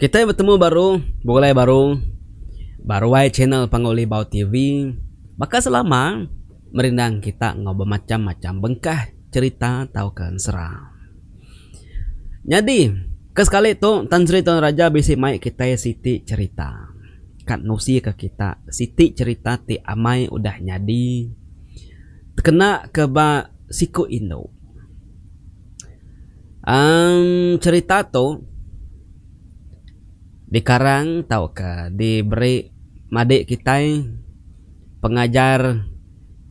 Kita bertemu baru, boleh baru channel Pangolibau TV. Maka selama merindang kita ngobrol macam-macam bengkah cerita tahu kan serang. Jadi kesekali tu Tan Sri Tuan Raja bisi mai kita siti cerita. Kat nusi ke kita siti cerita ti amai udah nyadi. Kena ke ba siku Indo. Cerita tu dikarang tahu ke diberi madik kita pengajar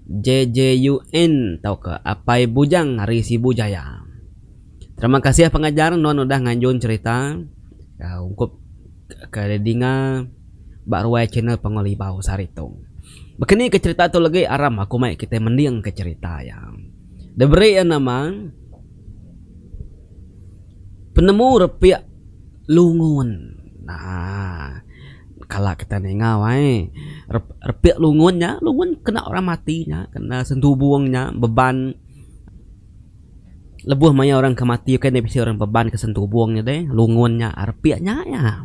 JJUN tahu ke Apai Bujang Hari Sibu Jaya. Terima kasih pengajar non udah nganjun cerita ungkup ke dinga baru channel Pangolibau Saritung. Begini ke cerita tu lagi aram aku mai kita mendiang ke cerita ya. Diberi nama penemu repiak lungun. Nah, kalau kita nengawai repiak lungunnya, lungun kena orang matinya, kena sentuh buangnya, beban lebuh maya orang kemati kan dia bisa orang beban kesentuh buangnya deh, lungunnya, repiaknya ya.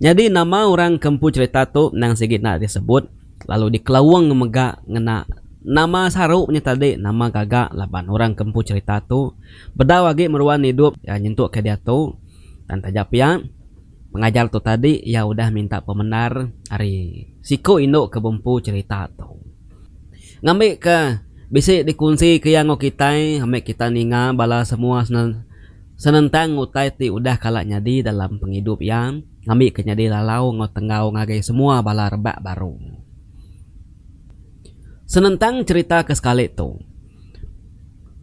Jadi nama orang kempu cerita tu nang sigit nak disebut, lalu di kelawang megak ngena nama sarupnya tadi, nama gagak laban orang kempu cerita tu beda lagi meruan hidup ya nyentuk ke dia tu dan tajap ya. Pengajar tu tadi ya udah minta pemenar hari siku Indo ke bumpu cerita tu. Ngambil ke bisik dikunci ke yang kita ngambil kita ninga bala semua senentang utai ti udah kalak nyadi dalam penghidup yang ngambil ke nyadi lalau ngotengau ngagai semua bala rebak baru. Senentang cerita ke sekali tu.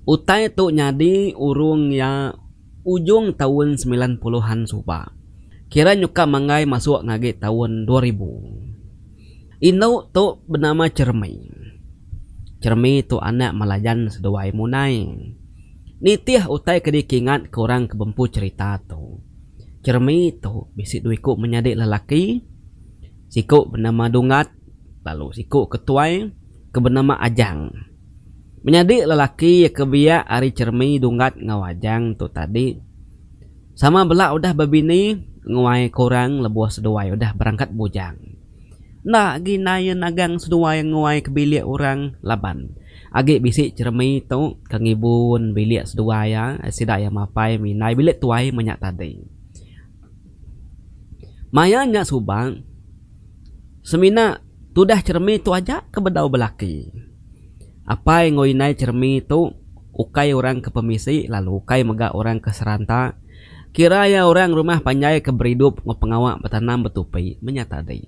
Utai tu nyadi urung ya ujung tahun 90-an suba. Kira nyuka mangai masuk ngage tahun 2000. Indo tu bernama Cermi. Cermi tu anak malajan seduai munai. Nitiah utai kedikingat kurang kebempu cerita tu. Cermi tu bisik duiku menyadik lelaki. Siku bernama Dungat. Lalu siku ketuai ke bernama Ajang. Menyadik lelaki kebiak hari Cermi Dungat ngawajang tu tadi. Sama belak udah babini nguai korang lebuah seduai udah berangkat bujang. Nak ginayan nagang seduai nguai ke bilik orang laban. Agi bisik Cermi tu kangibun bilik seduai ya sidak yang mapai minai bilik tuai menyak tadi. Mayanya subang semina tudah Cermi tu aja ke bedau belaki. Apa yang ngoinai Cermi tu ukai orang ke pemisi lalu ukai megak orang ke seranta. Kira ya orang rumah panjai keberhidup ngopengawak bertanam betupai menyata dai.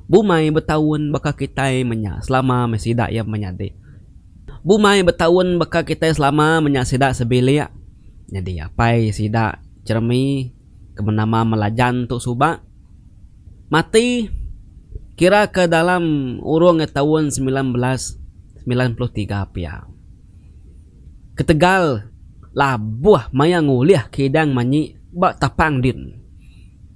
Bumai bertahun baka kita menya selama mesidak yang menyade. Bumai bertahun baka kita selama menyasidak sebelia. Jadi apa sidak Cermi kemenama melajan tu subak mati kira ke dalam urung tahun 1993 pia. Ketegal labuah maya nguliah kidang manyi bak tapang din.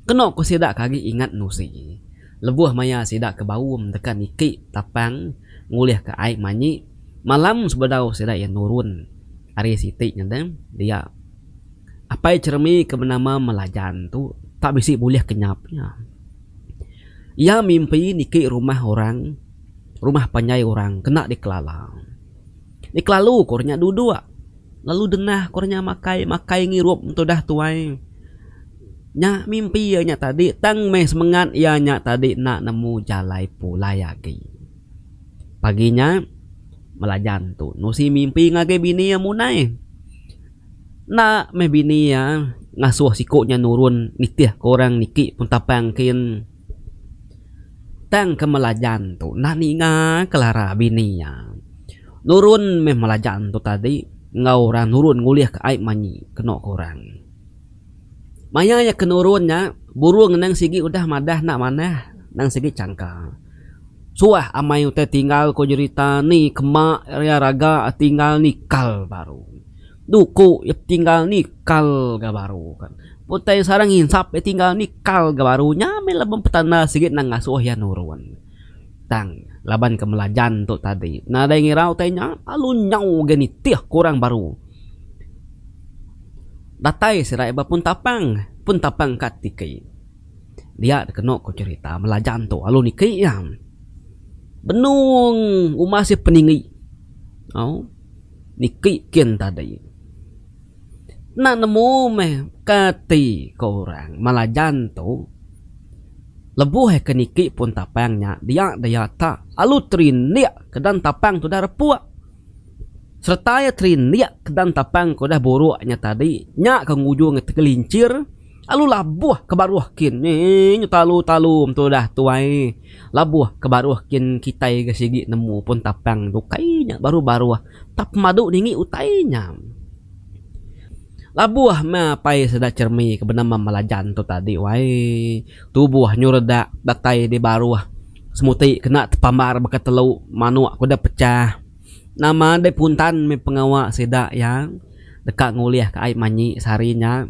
Kena ku sidak kagi ingat nusi. Lebuah maya sidak ke bawum tekan iki tapang nguliah ke aik manyi. Malam sebedau sidak yang nurun. Hari sitik nyadang dia. Apa Cermi ke bernama melajan tu tak bisik boleh kenyapnya. Ia mimpi niki rumah orang, rumah panjai orang kena dikelala. Dikelalu kurnya duduk. Lalu denah kornya makai ngirup untuk dah tuai. Nya mimpi ya nya tadi tang meh semangat ya nya tadi nak nemu jalai pulai lagi. Paginya melajan tu nusi mimpi ngage bini ya munai. Nak meh bini ya ngasuh sikoknya nurun nitiah korang niki pun tapangkin. Tang ke melajan tu nak ninga kelara bini ya. Nurun meh melajan tu tadi ngau orang nurun nguliah ke aib manyi kena korang. Maya ya kenurunnya burung nang sigi udah madah nak manah nang sigi cangka. Suah amai utai tinggal ko cerita ni kemak ya raga tinggal nikal baru. Duku ya tinggal nikal ga baru kan. Putai sarang insap ya tinggal nikal ga baru nyame labang petanda sigit nang ngasuh ya nurun. Tang laban ke melajan tu tadi. Nah ada ngirau tanya alun nyau geni tiah kurang baru. Datai sirai bapun tapang pun tapang kat tiki. Dia kena ko cerita melajan tu alu niki yang benung umah si peningi. Niki kian tadi. Nak nemu meh kati korang melajan tu. Lebuh ke niki pun tapangnya dia tak alu trinia kedan tapang tu dah repuak. Serta ya trinia kedan tapang ko dah boroknya tadi nya ke ngujung tergelincir alu labuh ke baruh kin nyu talu tu dah tuai labuh ke baruh kin kitai ke sigi nemu pun tapang tu kainya baru tap madu ningi utainya. Labuah ma pai sedak cermi ke benama melajan tu tadi wai tubuh nyureda datai di baruah semuti kena tepamar bekat telu manuak kuda pecah nama de puntan me pengawak sedak yang dekat nguliah ke aib manyi sarinya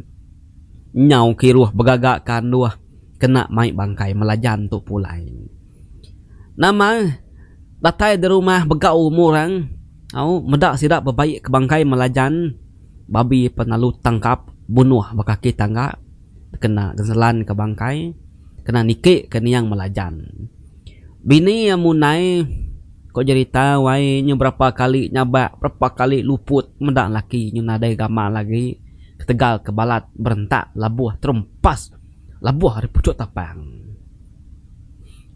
nyau kiruh begagak kanduah kena mai bangkai melajan tu pulai nama datai di rumah begak umurang medak sedak berbaik ke bangkai melajan babi penalu tangkap bunuh bakaki tangga kena genselan ke bangkai kena nikik ke niang melajan bini yang munai kok cerita wai nyu berapa kali nyabak berapa kali luput mendak laki nyu nadai gama lagi ketegal ke balat berentak labuh terempas labuh hari pucuk tapang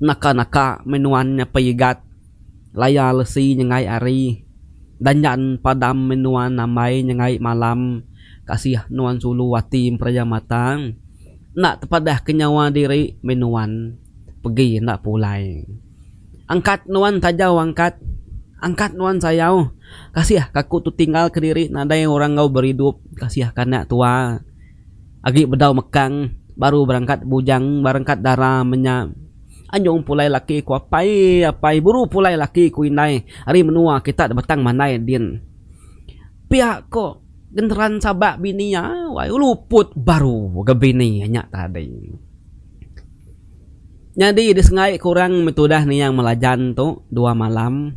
naka menuannya peyigat laya lesi nyengai ari danyan padam menuan namai nyengai malam kasih nuan sulu watim prajamatang nak tepadah kenyawa diri menuan pergi nak pulai angkat nuan tajau angkat nuan sayau kasih kaku tu tinggal ke diri nadai orang ngau beridup kasih kanak tua agi bedau mekang baru berangkat bujang berangkat darah menyak anyong pulai laki ku apai buru pulai laki ku inai hari menua kita batang manai din pihak ko genteran sabak bininya wai luput baru ke bini nya tadi jadi disengai kurang metudah ni yang melajan tu 2 malam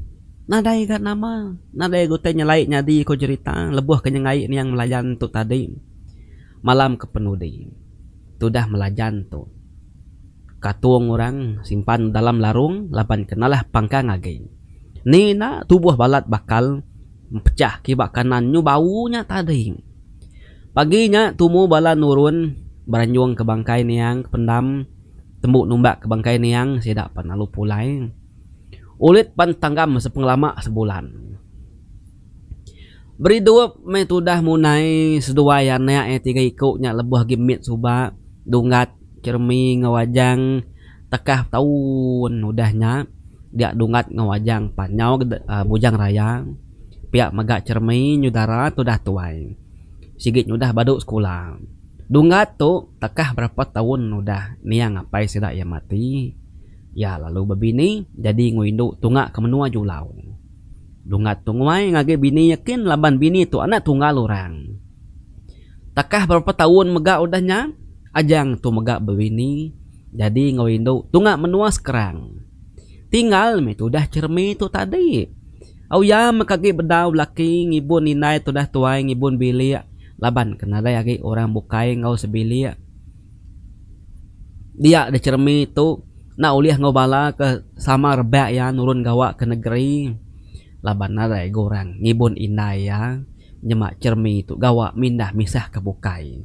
nadai kat nama nadai gute nyelai nyadi ko cerita lebuh ke nyengai ni yang melajan tu tadi malam kepenudi tudah melajan tu katuang orang simpan dalam larung lapan kenalah pangkang agi ni na tubuh balat bakal pecah kibak kanan nyu baunya tadi paginya tumu bala nurun beranjung ke bangkai niang pendam tembuk numbak ke bangkai niang sedak panalu pulai ulit pan tanggam sepenglama sebulan beridup metudah munai seduayan nya 3 ikutnya lebuh gimit suba dungat cermi ngawajang tekah tahun udahnya dia dungat ngawajang panyau bujang raya pihak magak cermi nyudara tu dah tuai sigit udah baduk sekolah dungat tu tekah berapa tahun udah niang ngapai sedak ya mati ya lalu bebini jadi nguinduk tungak ke menua julau dungat tungwai ngage bini yakin laban bini tu anak tunggal orang tekah berapa tahun megak udahnya ajang tu megak bebini jadi ngawindo tungak menua sekarang tinggal me tu dah cermi tu tadi au ya makagi bedau laki ngibun inai tu dah tuai ngibun bili laban kena ada lagi orang bukai ngau sebili dia ada cermi tu nak uliah ngau bala ke sama rebak ya nurun gawa ke negeri laban ada orang ngibun inai ya nyemak cermi tu gawa mindah misah ke bukai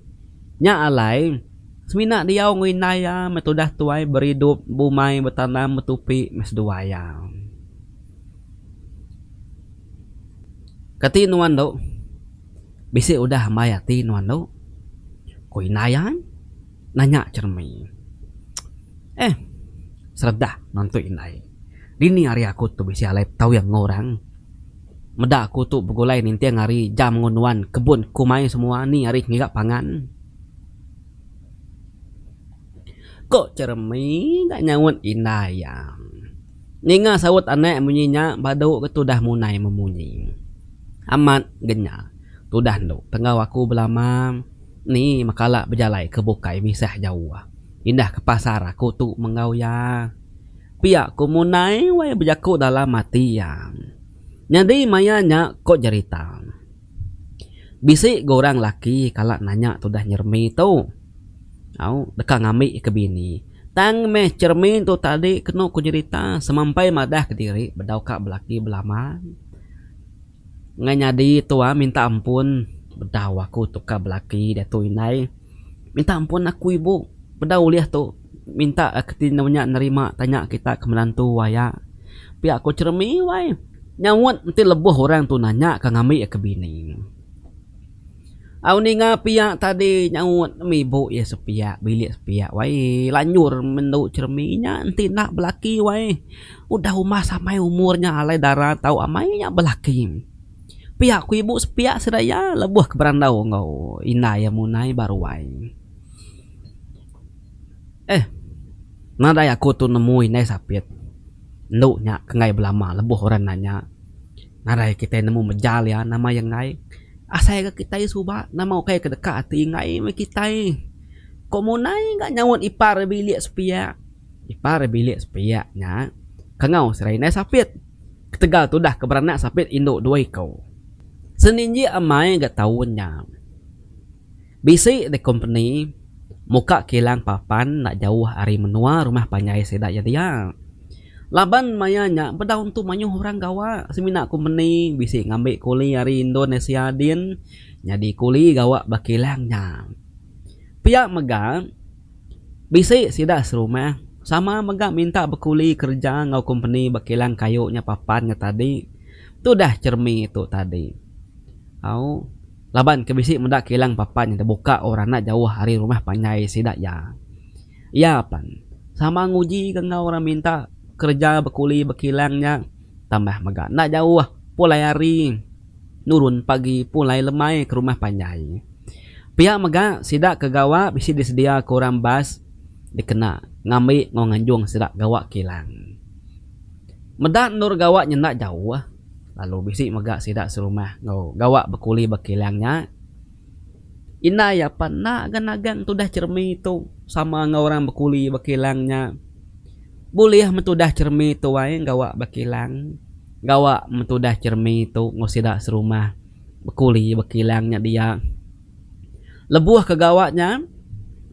nya alai semina dia nginaya metudah tuai beridup bumai bertanam metupi mes duaya kati nuan do bisi udah mayati nuan do ko inayan nanya cermi serdah nonton inai dini hari aku tu bisi alai tahu yang ngorang meda aku tu begulai ninti ngari jam ngunuan kebun kumai semua ni hari ngigak pangan kok cermi gak nyawut inayang ninga sawut anak munyinya badu ke dah munai memunyi amat genya tudah ndo tengah aku belama ni makala berjalai ke bukai misah jauh indah ke pasar aku tu mengau ya pihak ku munai wai berjaku dalam mati ya jadi mayanya kok cerita bisik gorang laki kalak nanya tudah nyermi tu Au dekat ngamik ke bini. Tang meh cermin tu tadi kena ku cerita semampai madah ke diri bedau kak belaki belama. Ngai nyadi tu minta ampun bedau aku tu kak belaki dia tu inai. Minta ampun aku ibu. Bedau liah tu minta ketinanya nerima tanya kita ke menantu waya. Pihak aku cermi wai. Nyawat nanti lebuh orang tu nanya ke ngamik ke bini. Au ni pihak tadi nyaut mi bu ya sepiak bilik sepiak wai lanjur menduk cerminya nanti nak belaki wai udah umah sampai umurnya alai darah tahu amainya belaki pihak ku ibu sepiak sedaya lebuh ke berandau ngau ina ya munai baru wai nadai aku tu nemu inai sapit nduk nya kengai belama lebuh orang nanya nadai kita nemu mejal ya nama yang ngai asai ke kita suba nama okai ke dekat hati ngai me kita komunai enggak nyawut ipar bilik sepiak nya kengau serai nai sapit ketegal tu dah keberanak sapit induk dua kau seninji amai enggak tahunnya bisi de company muka kilang papan nak jauh hari menua rumah panyai sedak ya dia laban mayanya bedaun tu manyuh orang gawa semina company bisi ngambil kuli hari Indonesia din jadi kuli gawa bakilangnya pihak mega bisi sidak serumah sama mega minta berkuli kerja ngau company bakilang kayunya papannya tadi tu dah cermi itu tadi au laban ke bisi mendak kilang papannya terbuka orang nak jauh hari rumah panyai sidak ya pan sama nguji ke ngau orang minta kerja berkuli berkilangnya tambah mega nak jauh pulai hari nurun pagi pulai lemai ke rumah panjai pihak mega sidak ke gawa bisi disedia ke orang bas dikena ngambil nganjung sidak gawa kilang medak nur gawa nyendak jauh lalu bisi mega sidak serumah ngau gawa berkuli berkilangnya ina ya pan nak gan-agang tu dah cermi tu sama ngau orang berkuli berkilangnya boleh metudah cermi tu wae gawa bakilang gawa metudah cermi tu ngosida serumah bekuli bekilangnya dia lebuh ke gawanya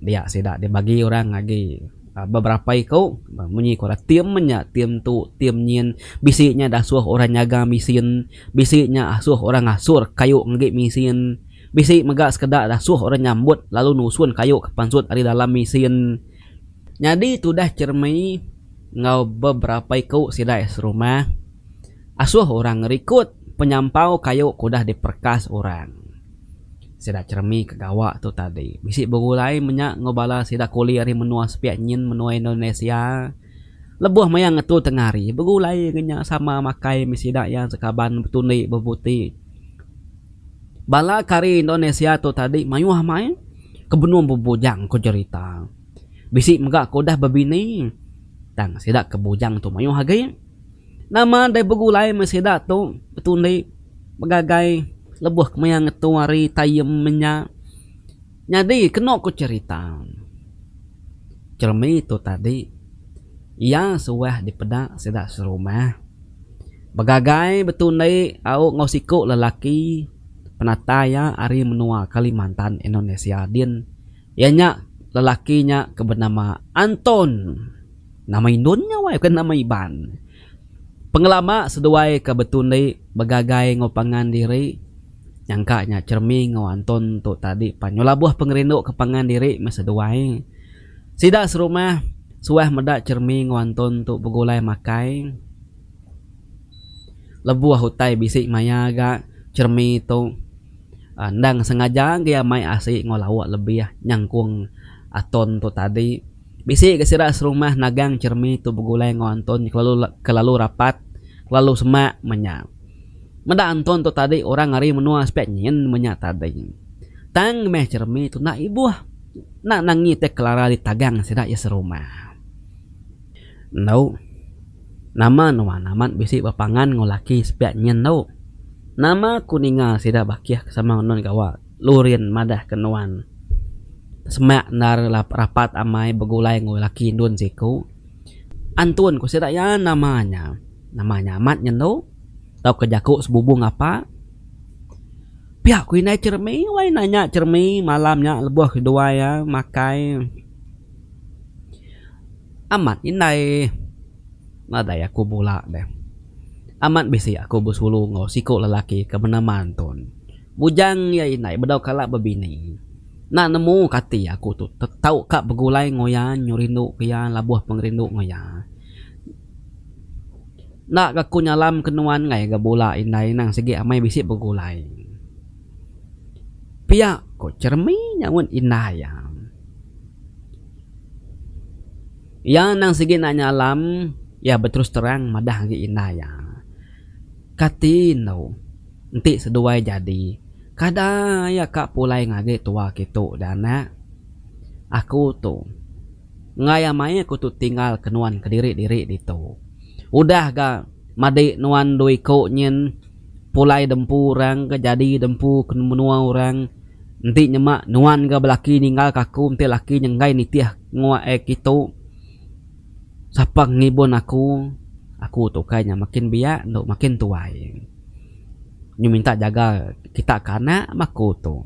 dia sida dibagi orang lagi beberapa ikut munyi kora tiemnya tiem tu tiem nyin bisiknya dah suah orang nyaga misin bisiknya asuh orang asur kayu ngge misin bisik megak sekedak dah suah orang nyambut lalu nusun kayu ke pansut ari dalam misin jadi tu dah cermi ngau beberapa ikut sidai serumah asuh orang ngerikut penyampau kayu kudah diperkas orang sidak cermi ke gawa tu tadi bisik berulai menyak ngobala sidak kuli hari menua sepiak nyin menua Indonesia lebuh mayang ngetu tengari berulai ngenya sama makai misidak yang sekaban betuni bebuti bala kari Indonesia tu tadi mayuh main kebenum bubujang ko cerita bisik megak kudah bebini tang sidak kebujang tu mayuh hagai nama dai begulai mesidak tu betuni begagai lebuh kemayang tu hari tayem menya jadi kena ku cerita cermi tu tadi yang suah di pedak sidak serumah begagai betuni au ngosiku lelaki penataya ari menua Kalimantan Indonesia din ianya lelakinya kebernama Anton nama indonnya wae kan nama iban pengelama seduai ke betuni begagai ngopangan diri nyangkanya cermi ngau Anton tu tadi panyolabuh pengerindu kepangan diri meseduai sidak serumah suah medak cermi ngau Anton tu begulai makai lebuah hutai bisik maya ga cermi tu ndang sengaja dia mai asik ngolawak lebih nyangkung Aton tu tadi bisik ke sidak serumah nagang cermi tu begulai ngau Anton kelalu rapat kelalu semak menya menda Anton tu tadi orang hari menua spek nyin menya tadi tang meh cermi tu nak ibu nak nangi teh kelara ditagang sidak ya serumah no nama naman bisik bapangan ngolaki spek nyin no nama kuninga sidak bakiah sama non gawa lurin madah kenuan semak nar rapat amai begulai ngolaki indun siku Antun ku sidak ya namanya amat nyendo tau kejaku sebubung apa Pihak ku inai cermi, wai nanya cermi malamnya lebuh kedua ya makai amat inai nada ya aku bola deh. Amat bisi aku bersulu ngau sikuk lelaki ke menaman ton. Bujang ya inai bedau kalak bebini. Nak nemu kati aku tu tahu kak begulai ngoyan nyurindu kaya labuh pengrindu ngoyan. Nak aku nyalam kenuan ngai ga bola inai nang segi amai bisi begulai. Pihak ko cermi nyawan inai ya. Ya nang segi nak nyalam ya berterus terang madah gi inai ya. Kati no nanti seduai jadi. Kada ya kak pulai ngage tua gitu dana. Aku tu ngaya mai aku tu tinggal kenuan kediri-diri itu. Udah ga madi nuan doi ko nyen pulai dempu orang ke jadi dempu menua orang. Nanti nyemak nuan ga belaki ninggal kaku nanti laki nyengai nitiah ngua gitu. Sapang ngibun aku tu kayaknya makin biak untuk makin tuai. Nyu minta jaga kita kana maku tu.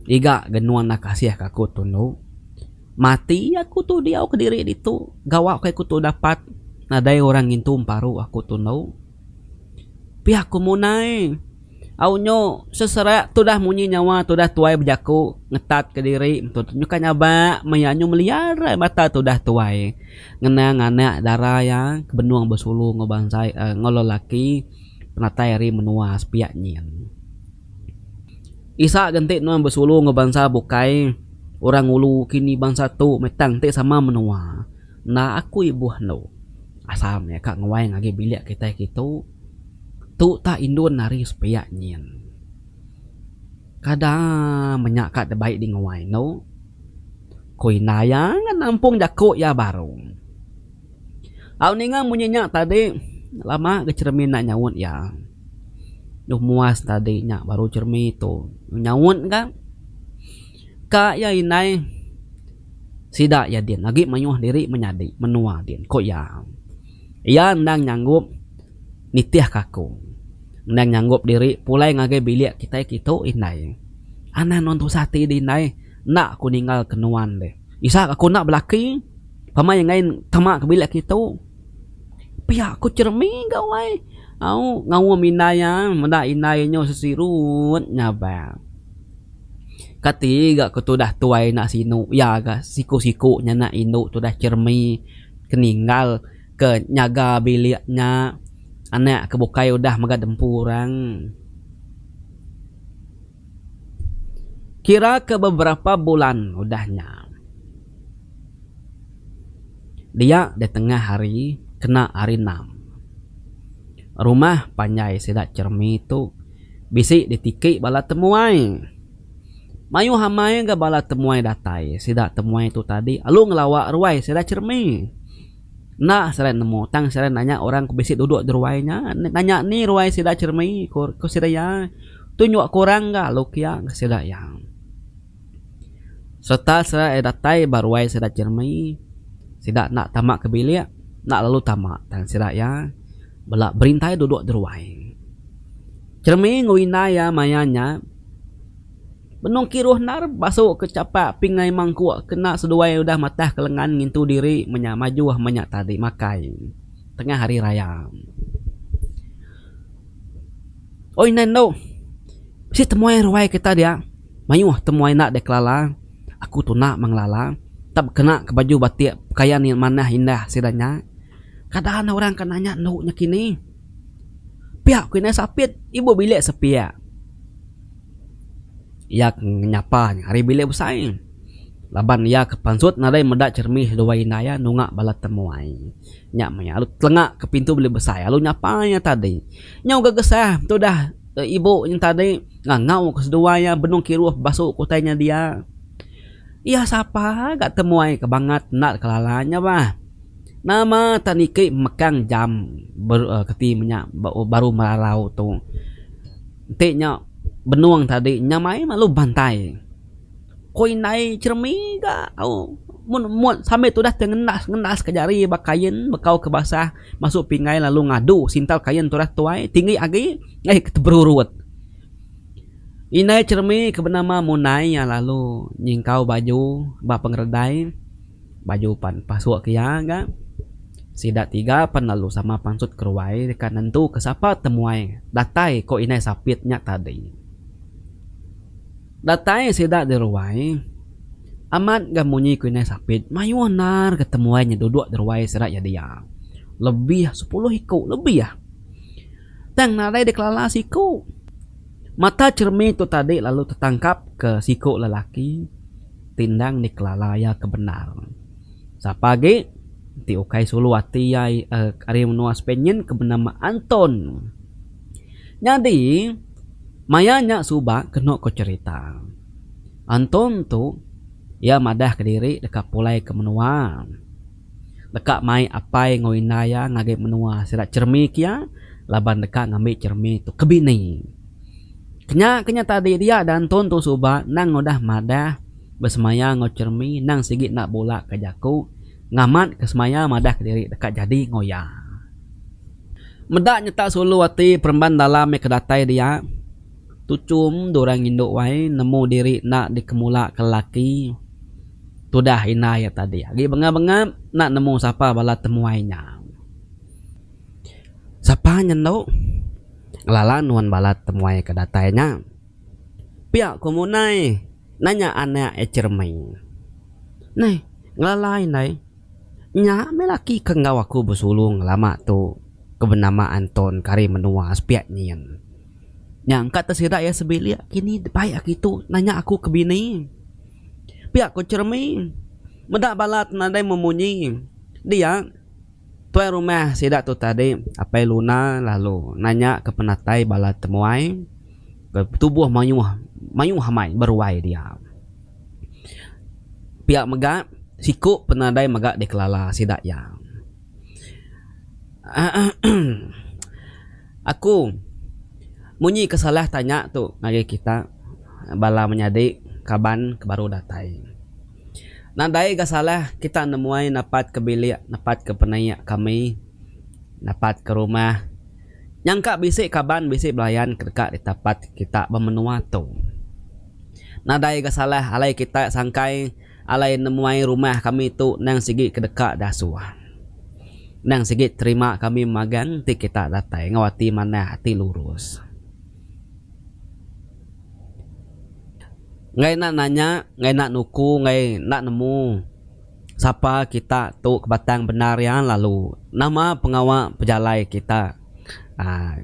Iga genuan nak kasih aku tu no. Mati aku tu dia ke diri itu. Gawak kayak aku tu dapat nadai orang ngintum paru aku tu no. Pihak ku munai. Au nyo seserak tu dah munyi nyawa tu dah tuai berjaku ngetat ke diri tu nyuka nyaba mayanyu meliara mata tu dah tuai. Ngenang anak darah yang kebenuang bersulu ngobansai ngololaki penatai ri menua sepiak nyen. Isa ganti nuan bersulu ngebansa bukai orang ulu kini bangsa tu metang te sama menua. Nah aku ibu no. Asamnya kak ngawai ngagi bilik kita gitu. Tu tak indun nari sepiak nyen. Kada menyakat baik di ngawai no. Koi nayang nampung jakuk ya baru. Au ninga munyinya tadi lama ke cermin nak nyawut ya. Duh muas tadi nyak baru cermin itu nyawut kan. Kak ya inai sidak ya din lagi menyuah diri menyadi menua din kok ya. Ia ndang nyanggup nitiah kaku. Ndang nyanggup diri pulai ngage bilik kita gitu inai. Ana nonton sati di inai nak aku ninggal kenuan deh. Isa aku nak belaki pama yang lain tamak ke bilik gitu. Pihak aku cermin gawai. Au ngau minaya menda inainya sesirut nyaba. Katiga ko tu dah tuai nak sinu ya ga siku-siku nya nak induk tu dah cermi keninggal ke nyaga biliknya anak kebukai udah maga dempurang. Kira ke beberapa bulan udahnya. Dia di tengah hari kena hari 6. Rumah panjai sedak cermi itu bisik ditiki bala temuai. Mayu hamai ga bala temuai datai sedak temuai itu tadi alu ngelawak ruai sedak cermi. Nah seren nemu tang seren nanya orang ku bisik duduk di ruainya nanya ni ruai sedak cermi ko sedak ya tunjuk kurang ga lu kia sedak yang. Serta sedak datai baruai sedak cermi sedak nak tamak ke bilik nak lalu tamak dan sedak ya. Belak berintai duduk di ruai. Cermi nguina ya mayanya. Benung kiruh nar basuk ke capak pingai mangkuk kena seduai udah matah kelengan ngintu diri maju menyak tadi makai. Tengah hari raya. Oi nendo. Si temuai ruai kita dia. Mayuh temuai nak deklala. Aku tu nak menglala. Tak kena ke baju batik pakaian yang mana indah sedanya. Kadang orang kan nanya nuknya kini. Pihak kena sapit, ibu bilik sepiak. Ia nyapa hari bilik besar. Laban ia kepansut nadai medak cermih dua inaya nungak balat temuai. Nyak maya lu telengak ke pintu bilik besar. Lu nyapanya tadi. Nyau gagesah tu dah ibu yang tadi ngau ke sedua ya benung kiruh basuk kutainya dia. Ia siapa gak temuai kebangat nak kelalanya bah. Nama taniki mekang jam keti minyak baru melarau tu. Nantinya benuang tadi nyamai malu bantai. Koi nai cermi ga au mun sampai tu dah ngenas ke jari bakayen bekau ke basah masuk pingai lalu ngadu sintal kayen tu dah tuai tinggi agi keteberurut. Inai cermi ke bernama Munai yang lalu nyingkau baju ba pengredai baju pan pasuak kia ga sidak tiga pan lalu sama pansut keruai dekat nentu ke siapa temuai datai ko inai sapitnya tadi datai sidak diruai amat ga munyi ku inai sapit mayu nar ketemuainya duduk diruai sidak ya dia lebih 10 hiku lebih ya tang nadai deklarasi siku. Mata cermin itu tadi lalu tertangkap ke siku lelaki tindang niklalaya kebenar. Sapagi ti ukai suluwati yai ari menua spenyen ke bernama Anton. Jadi mayanya suba kena ko cerita. Anton tu ia madah ke diri dekat pulai ke menua. Dekat mai apai ngoinaya ngage menua sirat cermi kia laban dekat ngambil cermi tu kebini. Kenya tadi dia dan Anton tu suba nang udah madah bersemaya ngocermi nang sigit nak bola ke jaku ngamat ke semaya madah ke diri dekat jadi ngoya. Medak nyata sulu wati perempuan dalam kedatai dia tucum dorang induk wai nemu diri nak dikemula ke laki tu dah ina ya tadi lagi benga-benga nak nemu siapa bala temuainya siapa nyendok lala nuan balat temuai kedatainya pihak komunai nanya anak cermai nai ngelalai nai nya melaki kenggau aku bersulung lama tu kebenama Anton kari menua spiak nyen yang kata sidak ya sebelia kini baik gitu nanya aku ke bini pihak ko cermai medak balat nadai memunyi dia tuai rumah sidak tu tadi apai luna lalu nanya ke penatai bala temuai ke tubuh mayu hamai beruai dia pihak megak siku penadai megak deklala sidak ya aku munyi kesalah tanya tu ngage kita bala menyadik kaban ke baru datai nadai ga salah kita nemuai napat ke bilik napat ke penayak kami napat ke rumah nyangka bisik kaban bisik belayan dekat di tapat kita bermenua tu nadai ga salah alai kita sangkai alai nemuai rumah kami tu nang sigit kedekat dasuah nang sigit terima kami magang ti kita datai ngawati mana hati lurus ngai nak nanya, ngai nak nuku, ngai nak nemu siapa kita tu kebatang benar yang lalu nama pengawal pejalai kita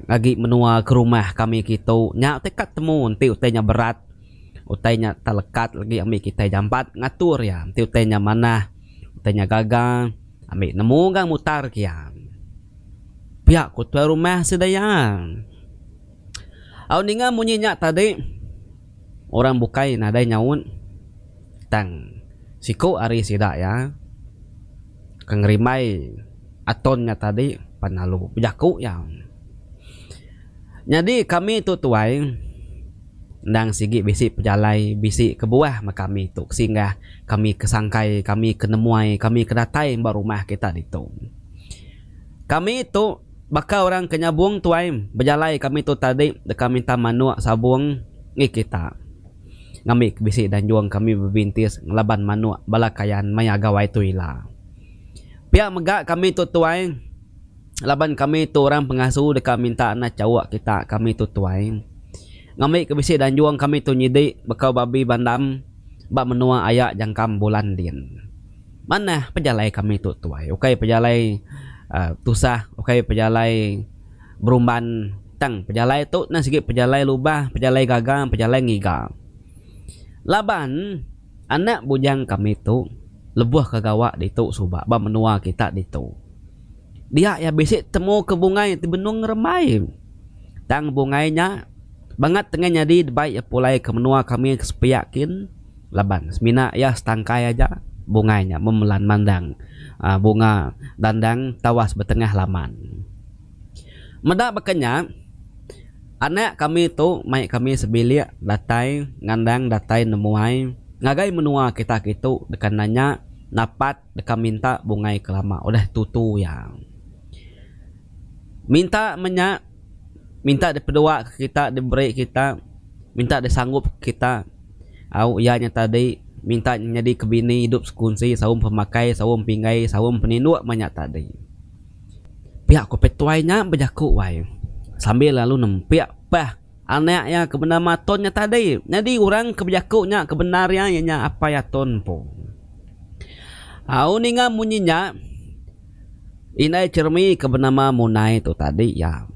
lagi menua ke rumah kami kita nyak tekat temu nanti utainya berat utainya terlekat lagi ambil kita jampat ngatur ya nanti utainya mana utainya gagal ambil nemu gang mutar kia pihak kutua rumah sedayang au ninga munyinya tadi orang bukai nadai nyaun tang siku ari sidak ya kengrimai atonnya tadi panalu jaku ya jadi kami tu tuai ndang sigi bisi pejalai bisi ke buah kami tu sehingga kami kesangkai kami kenemuai kami kedatai mbak rumah kita itu kami tu bakal orang kenyabung tuai berjalai kami tu tadi dekat minta manuak sabung ni kita ngamik bisi dan juang kami berbintis ngelaban manuk balakayan maya gawai tuila pihak megak kami tu tuai laban kami tu orang pengasuh dekat minta anak cawak kita kami tu tuai ngamik bisi dan juang kami tu nyidik bekau babi bandam bak menua ayak jangkam bulan din mana pejalai kami tu tuai okai pejalai tusah okai pejalai berumban tang pejalai tu na sikit pejalai lubah pejalai gagang pejalai ngiga laban anak bujang kami tu lebuh ke gawak ditu subak ba menua kita ditu dia ya bisik temu ke bungai ti benung remai tang bungainya banget tengah jadi baik ya pulai ke menua kami kesepiakin laban semina ya setangkai aja bungainya memelan mandang bunga dandang tawas betengah laman medak bekenya anak kami tu mai kami sebilik datai ngandang datai nemuai ngagai menua kita gitu dekan nanya napat dekan minta bungai kelama udah tutu yang minta minta dipedua ke kita diberi kita minta dia sanggup kita au ianya tadi minta jadi kebini hidup sekunsi saum pemakai saum pinggai saum peninduk banyak tadi pihak ko petuainya berjaku wai sambil lalu nempiak pah anaknya kebenar matonnya tadi jadi orang keberjakunya kebenarnya nya apa ya ton po au ninga munyinya inai cermi kebenama munai tu tadi ya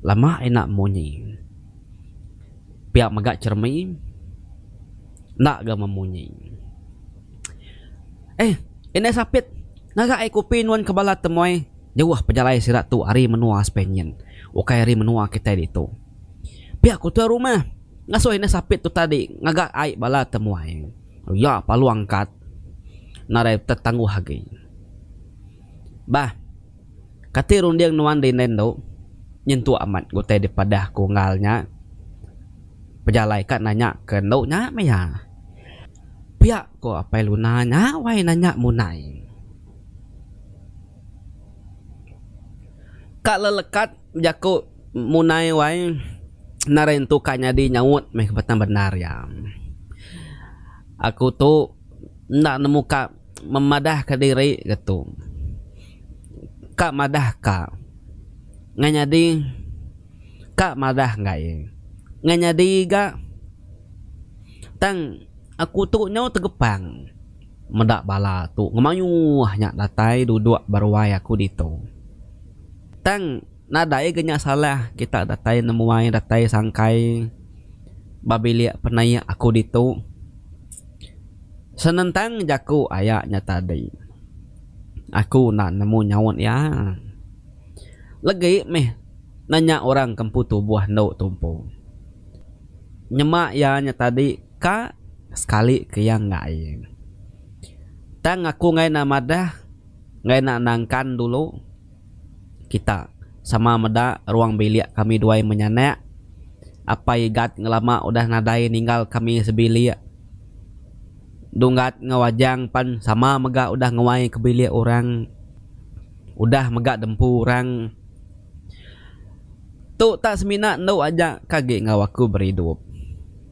lama enak munyi pihak magak cermi nak ga memunyi ini sapit naga ai kupin wan kebala temoy jauh pejalai sirat tu ari menua spenyen ukai ari menua kita itu pihak ku tu rumah ngaso ini sapit tu tadi ngaga ai bala temoy ya palu angkat narai tetangguh hagi bah kati rundiang nuan dinendo nyentu amat gote daripada kungalnya pejalai kan nanya ke ndoknya me ya pihak ko apa lu nanya wai nanya munai kak lelekat jaku munai wai narentu kanya di nyaut meh betan benar ya aku tu ndak nemu kak memadah ke diri gitu kak madah kak nganyadi kak madah nggak ya nganyadi ga tang aku tu nyau tegepang mendak bala tu ngemayu hanya datai duduk berwai aku dito tang nadai genya salah kita datai nemuai datai sangkai babilia penaya aku dito senentang jaku ayaknya tadi aku nak nemu nyawon ya lagi meh nanya orang kemputu buah ndok tumpu nyemak ya nya tadi ka sekali ke yang ngai tang aku ngai namadah ngai nak nangkan dulu kita sama meda ruang bilik kami dua menyanak apa igat ngelama udah nadai ninggal kami sebilik dunggat ngawajang pan sama mega udah ngawai ke bilik orang udah mega dempu orang tu tak semina ndok aja kage ngawaku berhidup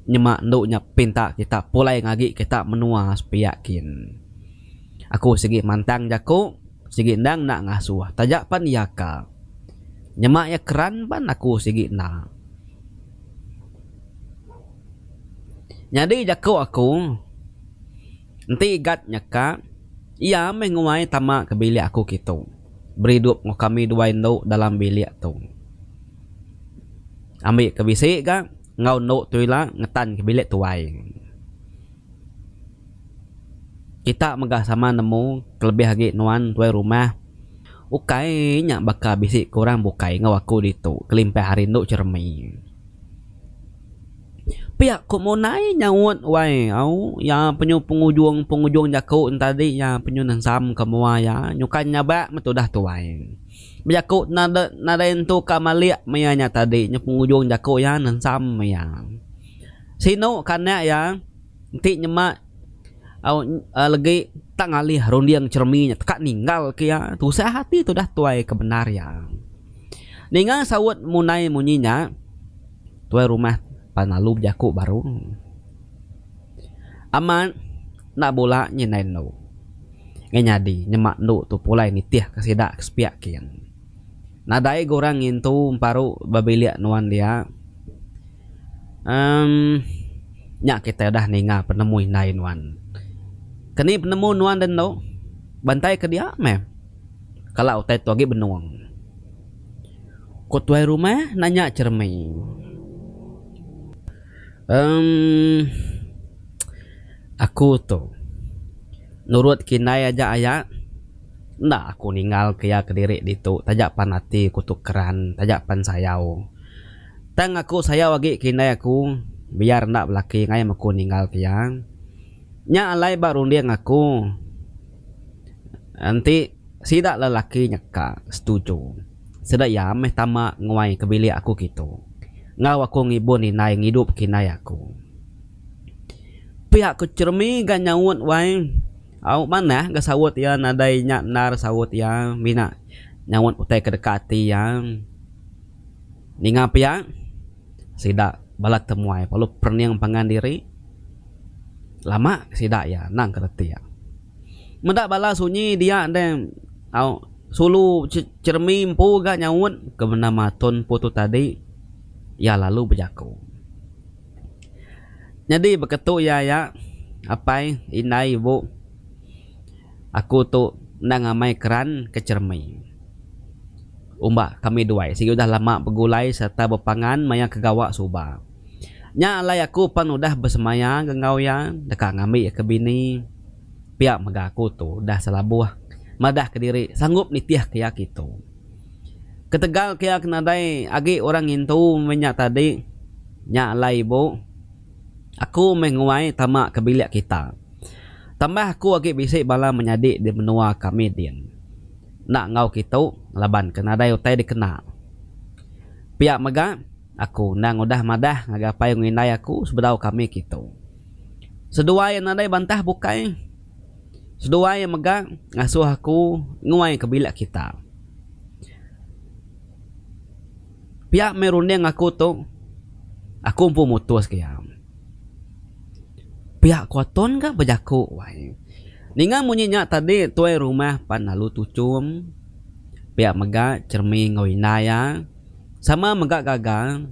nyemak ndoknya pinta kita pulai ngagi kita menua supaya yakin aku segi mantang jaku segi ndang nak ngasuh tajak pan yaka nyemak ya keran pan aku segi na jadi jaku aku nanti igat nyaka iya mengumai tama ke bilik aku gitu berhidup ngo kami dua ndok dalam bilik tu ambil ke bisik ka ngau ndok tu lah ngetan ke bilik tuai kita megah sama nemu kelebih lagi nuan tuai rumah ukai nya baka bisik kurang bukai ngau aku ditu kelimpah hari ndok cermi pihak ku mau naik nyawut wai au ya pengunjung jaku tadi ya penyunan sam kemua ya nyukan nyabak metu dah tuai jaku nada entu kamalia mayanya tadi nya pengunjung jaku ya nan sam maya sino kana ya nanti nyemak au lagi tang alih rondiang cerminya tekak ninggal kia tu hati tu dah tuai kebenar ya ningal sawut munai munyinya tuai rumah panalu jaku baru aman nak bola nyenain no nganyadi nyemak no tu pulai nitiah kasidak kespiak kian nadai gorang itu paru babilia nuan dia nyak kita dah ninga penemu nain nuan kini penemu nuan dan no bantai ke dia meh kalau utai tu lagi benuang kotuai rumah nanya cermin aku tuh nurut kinai aja ayat ndak aku ninggal kaya kediri ditu tajak panati kutuk keran tajak pan sayau tang aku sayau lagi kinai aku biar ndak belaki ngai aku ninggal kaya nya alai baru dia ngaku nanti sidak lelaki nyeka setuju sedak ya meh tama nguai ke bilik aku gitu ngaw aku ngibun inai ngidup kinai aku pihak kecermi gak nyawut wai au mana gak sawut ya nadai nyak nar sawut ya mina nyawut utai kedekati ya ninga pihak sidak balat temuai palu perniang pangan diri lama sidak ya nang kereti ya mendak bala sunyi dia dan au sulu cermi empu gak nyawut ke benda maton putu tadi ya lalu berjaku jadi beketuk ya apa inai ibu aku tu nang amai keran ke cermi umbak kami dua sigi udah lama begulai serta berpangan maya kegawa suba nya alai aku pan udah bersemaya gengau ya dekat ngambil ke bini pihak mega aku tu dah selabuh madah ke diri sanggup nitiah kaya gitu ketegal kaya kenadai agi orang itu minyak tadi nya alai ibu aku menguai tamak ke bilik kita tambah aku agi bisik bala menyadik di menua kami din nak ngau kita laban kenadai utai dikena pihak mega aku nang udah madah ngagapai nginai aku sebedau kami gitu sedua yang nadai bantah bukai sedua yang mega ngasuh aku nguai ke bilik kita pihak merunding aku tu aku pun mutus kaya pihak kuaton gak berjaku wai ningan munyinya tadi tuai rumah pan lalu tucum pihak mega cermi ngawinaya sama mega gagal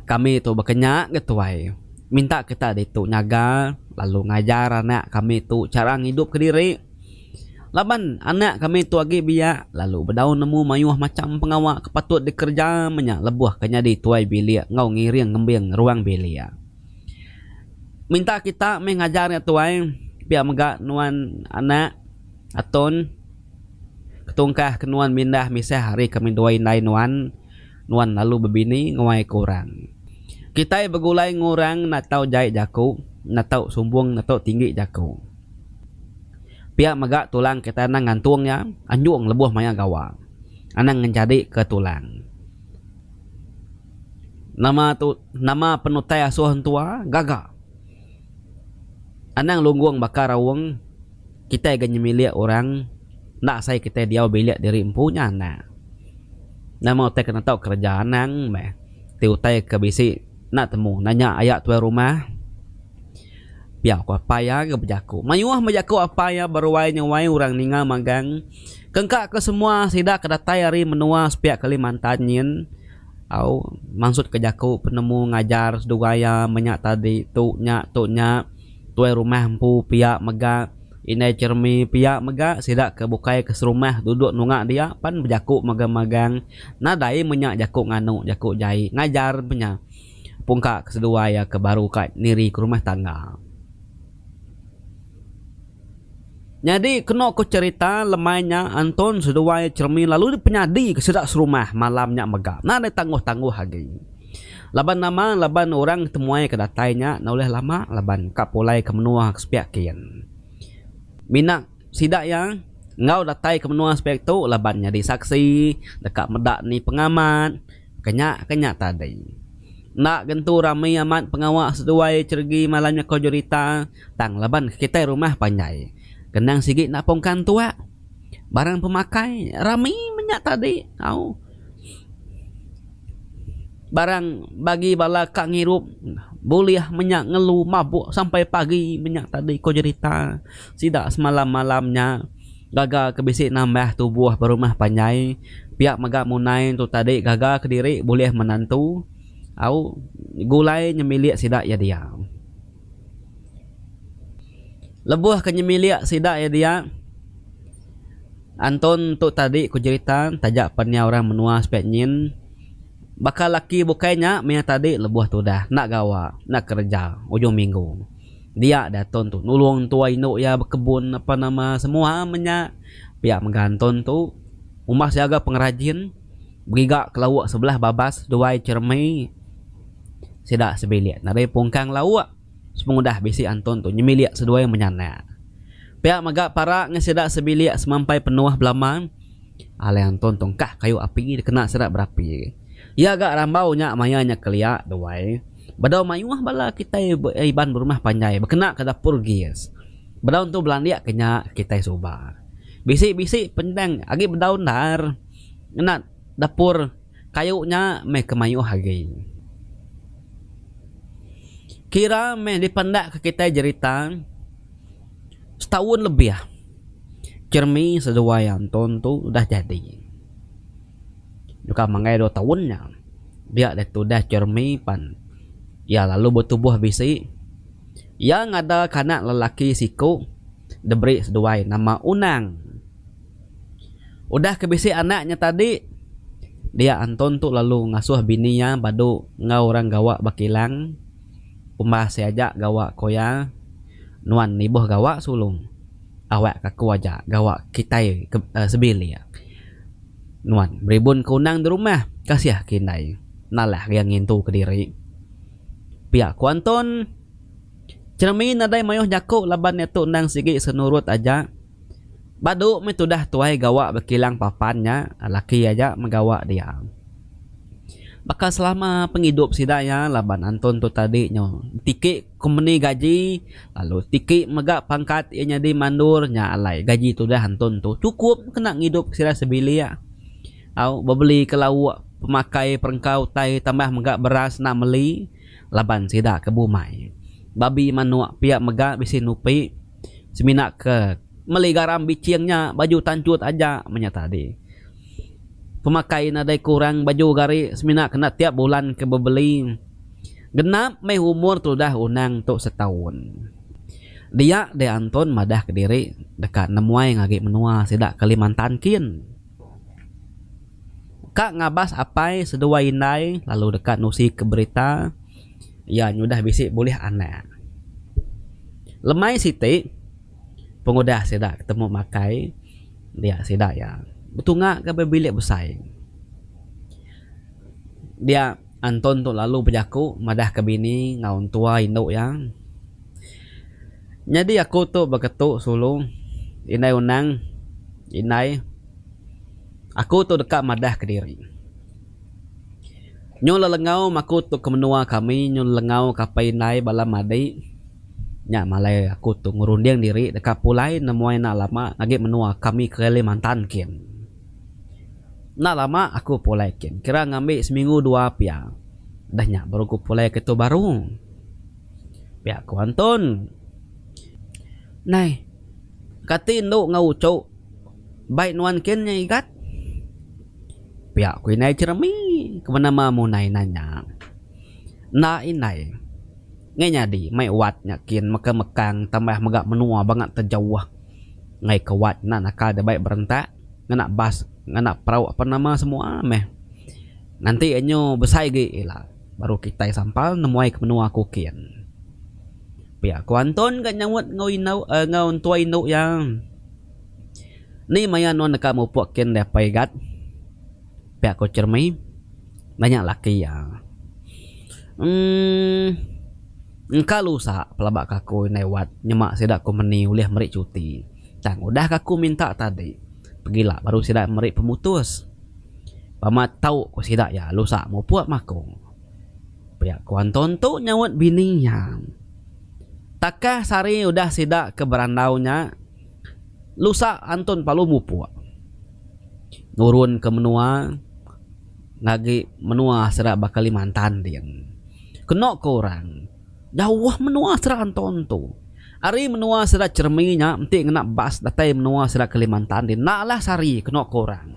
kami tu berkenyak ketuai minta kita ditu nyaga lalu ngajar anak kami tu cara hidup ke diri laban anak kami tu agi biak lalu berdaun nemu mayuh macam pengawak kepatut dikerja menyak lebuh kenya di tuai bilik ngau ngiring ngembing ruang bilik minta kita mengajarnya tuai biar megak nuan anak aton ketungkah kenuan mindah misah hari kami dua indai nuan lalu berbini nguai kurang kita begulai ngurang nak tahu jahit jaku nak tahu sumbung nak tahu tinggi jaku pihak megak tulang kita nang ngantungnya anjung lebuh maya gawa anang menjadi ke tulang nama penutai asuh tua gaga anang lungguang bakar awang kita ganyi milik orang nak saya kita dia bilik diri empunya nak nama utai kena tahu kerjaan nang meh tiutai ke bisi nak temu nanya ayat tuai rumah biar aku apa ya ke berjaku mayuah berjaku apa ya berwai nyawai orang ningal magang kengkak ke semua sidak kedatai hari menua sepiak Kalimantan nyin au maksud ke jaku penemu ngajar sedugaya menyak tadi tu nyak tuai rumah empu pihak mega inai cermi pihak mega sidak ke bukai ke serumah duduk nungak dia pan berjaku magang-magang nadai menyak jaku nganu jaku jai ngajar punya pungka kesedua ya ke baru kat niri ke rumah tangga jadi kena aku cerita lemainya Anton sedua ya cermi lalu penyadi ke sedak serumah malamnya mega nadai tangguh-tangguh lagi laban nama laban orang temuai kedatainya na oleh lama laban kapulai ke menua kespiak kian minak sidak yang ngau datai ke menua aspek tu laban jadi saksi dekat medak ni pengamat kenyak tadi nak gentu ramai amat pengawak seduai cergi malamnya kau jurita tang laban kita rumah panjai kenang sigit nak pongkan tua barang pemakai ramai menyak tadi au barang bagi bala kak ngirup boleh menyak ngelu mabuk sampai pagi menyak tadi kau cerita sidak semalam-malamnya gagal kebisik nambah tubuh berumah panjai pihak megak munai tu tadi gagal ke diri boleh menantu au gulai nyemilik sidak ya dia lebuh ke nyemilik sidak ya dia Anton tu tadi ku cerita tajak penya orang menua spek nyin bakal laki bukainya mea tadi lebuh tu dah nak gawa nak kerja ujung minggu dia datang tu nulung tua induk ya berkebun apa nama semua menya pihak mengganton tu rumah siaga pengrajin berigak ke lawak sebelah babas dua cermai sidak sebilik nadai pungkang lawak sepengudah bisi Anton tu nyemilik sedua yang menyana pihak magak para ngesidak sebilik semampai penuh belaman ale Anton tongkah kayu api kena sedak berapi ya agak rambau nya mayanya keliak doai badau mayuah bala kita iban berumah panjai berkena ke dapur gies badau tu belandia kenya kita soba bisik-bisik pendang agi bedaun dar kena dapur kayunya me kemayuh agi Kira meh dipandak ke kita cerita setahun lebih ya. Cermi sesuai Anton tu udah jadi. Juga mangai 2 tahunnya. Dia itu dah cermi pan. Ya lalu bertubuh bisi. Yang ada kanak lelaki siku diberi sesuai nama Unang. Udah kebisi anaknya tadi. Dia Anton tu lalu ngasuh bininya badu ngau orang gawa bakilang. Umbah siaja gawa koya. Nuan nibuh gawa sulung. Awak kaku aja gawa kitai sebili ya. Nuan beribun ke Unang di rumah. Kasih kinai. Nalah yang ngintu ke diri. Pihak ku Anton. Cermin nadai mayuh jakuk laban itu Unang sigi senurut aja. Badu metudah tuai gawa berkilang papannya. Laki aja menggawa dia. Bakal selama penghidup sidaya laban Anton tu tadi nyo tiki kumeni gaji lalu tiki megak pangkat ianya di mandurnya alai gaji tu dah Anton tu cukup kena ngidup sida sebili ya. Au bebeli kelau pemakai perengkau tai tambah megak beras nak meli laban sida ke bumai. Babi manuak pihak megak bisi nupi semina ke meli garam biciangnya baju tancut aja menyata tadi. Pemakai nadai kurang baju gari semina kena tiap bulan ke bebeli. Genap meh umur tu dah Unang tu setahun. Dia de Anton madah ke diri dekat nemuai ngagi menua sidak Kalimantan kin. Kak ngabas apai sedua indai lalu dekat nusi ke berita. Ya nyudah bisik boleh anak. Lemai siti pengudah sidak ketemu makai. Dia sidak ya. Betul ngak ke bilik bersaing. Dia Anton tu lalu berjaku madah ke bini ngaun tua induk yang. Jadi aku tu berketuk sulung. Inai Unang. Inai. Aku tu dekat madah ke diri. Nyo lelengau maku tu ke menua kami. Nyo lelengau kapai inai bala madi. Nya malai aku tu ngurunding diri dekat pulai nemuai nak lama lagi menua kami ke Kalimantan kin. Nak lama aku pulai kin. Kira ngambil seminggu 2 pia. Dah nyak baru aku pulai ke tu baru. Pia ku Anton. Nai. Kati induk ngau cok. Baik nuan kin nya ikat. Pia ku inai cermi. Kemana mamu nai nanya. Na inai. Ngay nyadi. Mai wat nyakin mekang tambah megak menua banget terjauh. Ngay kewat nak nakal dia baik berentak. Nganak bas. Nganak perahu apa nama semua meh. Nanti enyo besai ge lah. Baru kita sampal nemuai ke menua kukin. Pihak ku Anton kan nyawat ngau tua induk yang. Ni maya non dekat mau puakin dia paigat. Pihak ku cermi. Banyak laki ya. Engkau lusa pelabak kaku newat. Nyemak sidak ku meni ulih merik cuti. Tang udah kaku minta tadi. Pergilah baru sidak merik pemutus. Pamat tahu ku sidak ya lusa mau puak makung. Pihak ku Anton tu nyawat bininya. Takah sari udah sidak ke berandaunya. Lusa Anton palu mu puak. Nurun ke menua. Ngagi menua sidak bakal Kalimantan dia. Kenok ke orang. Jauh menua sidak Anton tu. Ari menua sidak cerminya nanti kena bas datai menua sidak Kalimantan dia. Naklah sari kenok ke orang.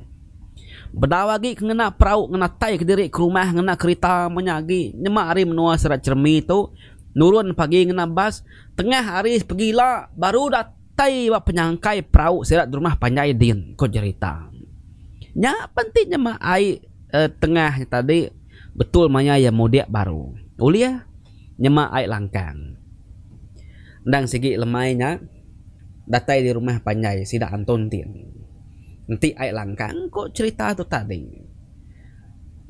Bedawagi kena perahu kena tai ke diri ke rumah kena kereta menyagi. Nyemak hari menua sidak cermi tu. Nurun pagi kena bas. Tengah hari pergilah baru datai penyangkai perahu sidak di rumah panjai din. Kau cerita. Nya pentingnya mah ai tengah tadi betul manya ya mudik baru. Ulia nyemak ai langkang. Ndang segi lemainya datai di rumah panjai sidak Anton tin. Nanti ai langkang kok cerita tu tadi.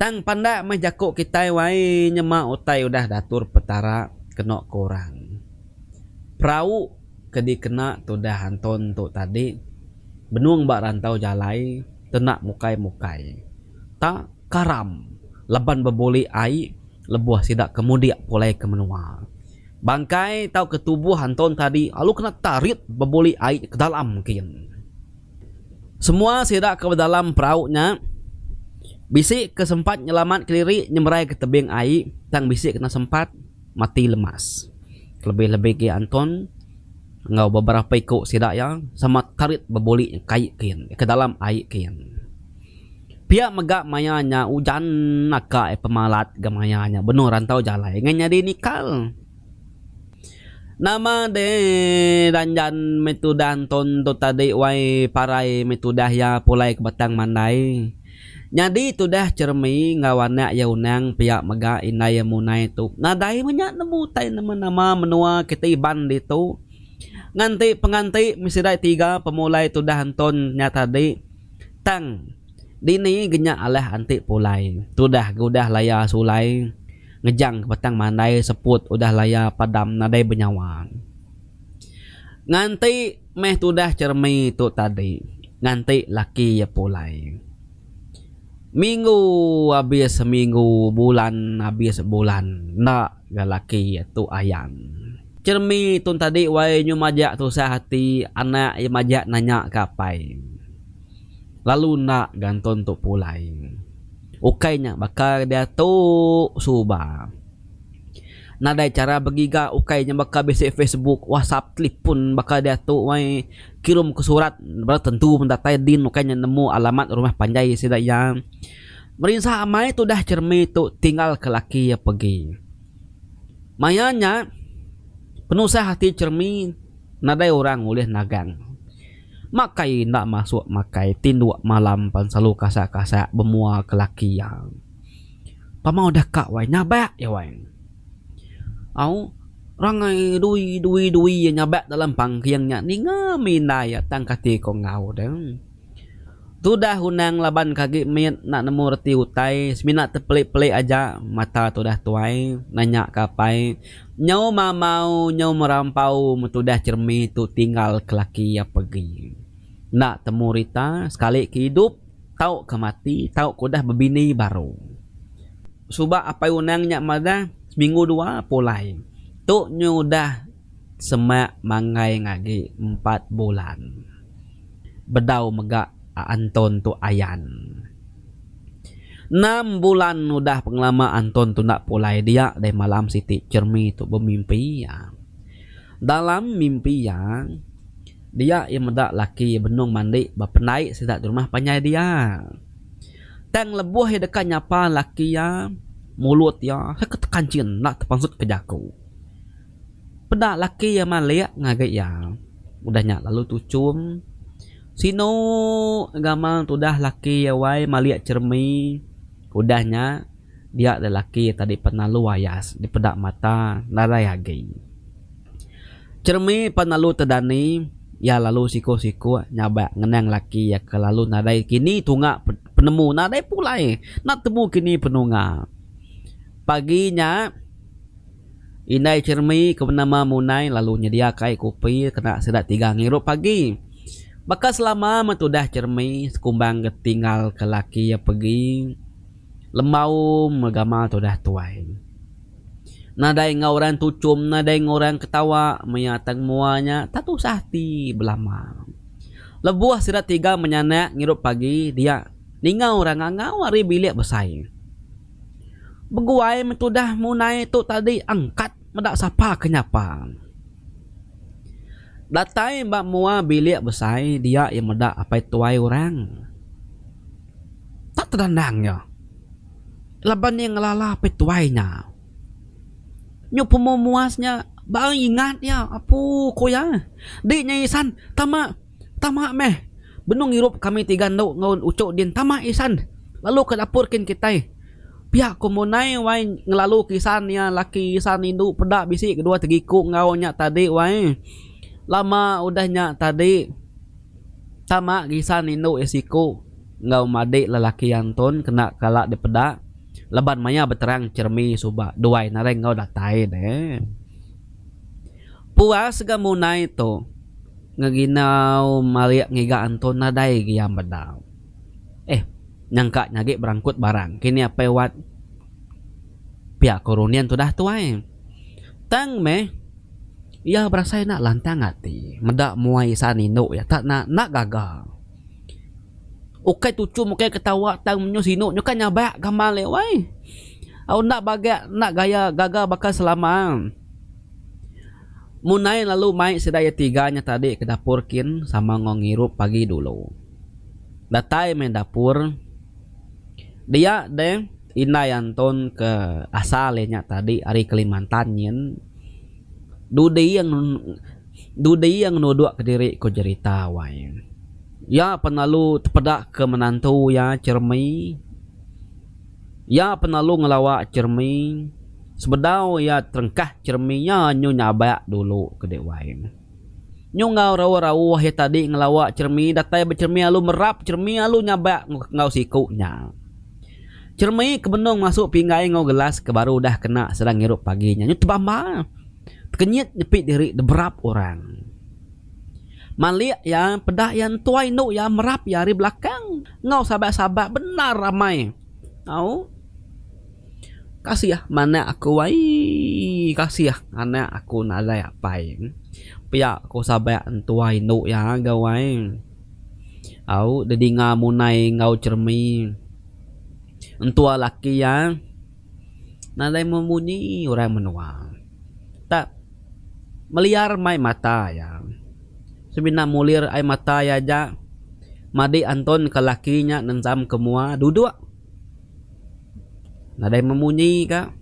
Tang pandak mah jakuk kita wai nyemak utai udah datur petara kenok korang. Perahu kedi kena tu dah Anton tu tadi. Benuang bak rantau jalai tenak mukai-mukai. Tak karam leban beboli ai lebuah sidak kemudiak pulai ke menua. Bangkai tau ke tubuh Anton tadi lalu kena tarik beboli ai ke dalam mungkin. Semua sidak ke dalam perahunya. Bisik kesempat nyelamat ke diri nyemerai ke tebing ai. Tang bisik kena sempat. mati lemas. Lebih-lebih ke Anton ngau beberapa ikut sidak ya sama tarit berbolik kait kian ke dalam air kian. Pihak megak mayanya hujan naka pemalat gamayanya benar rantau jalai nganya di nikal. Nama de danjan metudan ton to tadi wai parai metudah ya pulai ke batang mandai. Nyadi tu dah cermi ngawana ya unang pihak mega inai munai tu. Nadai banyak nemu tai nama-nama menua kita iban itu. Nganti penganti misirai 3 pemulai tu dah anton nya tadi. Tang dini genyak alah anti pulai. Tu dah gudah laya sulai. Ngejang ke batang mandai seput udah laya padam nadai benyawa. Nganti meh tu dah cermi tu tadi. Nganti laki ya pulai. Minggu habis seminggu, bulan habis bulan, nak galaki tu ayam. Cermi tun tadi wai nyu majak tu sehati anak yang majak nanya kapai. Lalu nak ganton tu pulai. Ukainya bakal dia tu subah. Nadai cara begiga ukainya bakal besi Facebook, WhatsApp, telepon bakal dia tu wai kirim ke surat bertentu mendatai din ukainya nemu alamat rumah panjai sidak yang merinsah amai tu dah cermi tu tinggal ke laki ya pergi. Mayanya penuh hati cermi nadai orang ulih nagang. Makai nak masuk makai tinduk malam pan selalu kasak-kasak bemua ke laki yang. Pamau dah kak wai nyabak ya wai. Au rangai dui nyabak dalam pangkiangnya ni ngamina ya tang kati ko ngau deng. Tu dah hunang laban kaki mit nak nemu reti utai semina terpelik-pelik aja mata tu dah tuai nanya kapai nyau mamau nyau merampau tu dah cermi tu tinggal ke laki ya pergi. Nak temu Rita sekali ke hidup tau ke mati tau ko dah berbini baru. Subak apa unangnya madah seminggu 2 pulai. Tuk nyu dah semak mangai ngagi 4 bulan. Bedau megak Anton tu ayan. 6 bulan udah pengelama Anton tu nak pulai dia dari malam siti cermi tu bermimpi ya. Dalam mimpi ya dia yang medak laki benung mandi bapenai sedak di rumah panjai dia. Tang lebuh yang dekat nyapa laki ya mulut ya saya ketekancin nak terpangsut ke jaku. Pedak laki ya maliak ngagak ya. Udahnya lalu tucum. Sino gamal tu dah laki ya wai maliak cermi. Udahnya dia ada laki tadi penalu wayas di pedak mata narai hagi. Cermi penalu tedani ya lalu siku-siku nyabak ngenang laki ya ke lalu narai kini tunggak penemu narai pulai nak temu kini penunggak. Paginya inai cermi ke nama munai lalu nyedia kai kopi kena sedak 3 ngirup pagi. Maka selama metudah cermi sekumbang ketinggal ke laki ya pergi lemau megamal tudah tuai. Nadai ngauran tucum nadai ngauran ketawa menyatang muanya tatu sahti belama. Lebuah sedak 3 menyanak ngirup pagi dia ningau orang ngau hari bilik besai. Beguai metudah munai tu tadi angkat medak sapa kenyapa. Datai mbak mua bilik besai dia yang medak apa tuai orang. Tak terdandangnya. Laban yang ngelala apa tuainya. Nyu pemuasnya bang ingat ya apu koya. Dik nyai Isan tamak meh. Benung hirup kami 3 nduk ngaun ucuk din tamak Isan. Lalu ke dapurkin kita. Pihak komunai wai ngelalu kisan ya laki Isan induk pedak bisi kedua tegikuk ngaunya tadi wai. Lama udahnya tadi tamak kisan induk esiko ngau madik lelaki Anton kena kalak di pedak. Leban maya beterang cermi subak duai nareng ngau datai deh. Puas gamunai to ngaginau maliak ngiga Anton nadai giam bedau. Nyangka nyagi berangkut barang kini apa wat pihak korunian tu dah tuai tang meh ia berasa nak lantang hati medak muai sanino ya tak nak gagal. Ukai tucum ukai ketawa tang menyo sino nyo kan nyabak gamal le wai Au nak bagak nak gaya gagal bakal selama. Munai lalu mai sedaya tiganya tadi ke dapur kin sama ngongirup pagi dulu. Datai main dapur. Dia deh inai Anton ke asalnya tadi hari Kalimantan nyen. Dudi yang nuduk ke diri ko cerita wae. Ya penalu tepedak ke menantu ya cermi. Ya penalu ngelawak cermi. Sebedau ya terengkah cerminya nyu nyabak dulu ke dek wae. Nyu ngau rawa-rawa ya tadi ngelawak cermi datai bercermi alu merap cermi alu nyabak ngau sikunya. Cermi kebenung masuk pinggai ngau gelas ke baru dah kena sedang ngirup paginya. Nyu tebamba. Kenyit nyepit diri deberap orang. Malik ya pedah yang tuai nu ya merap ya di belakang. Ngau sahabat-sahabat benar ramai. Au kasih ya mana aku wai kasih ya anak aku nalai apa pihak aku sahabat tuai nu ya gawai. Au dedi ngamunai ngau cermi. Entua laki ya nalai memunyi orang menua. Tak meliar mai mata ya. Sebina mulir ai mata ya ja. Madi Anton ke lakinya nenzam kemua duduk. Nadai memunyi ka.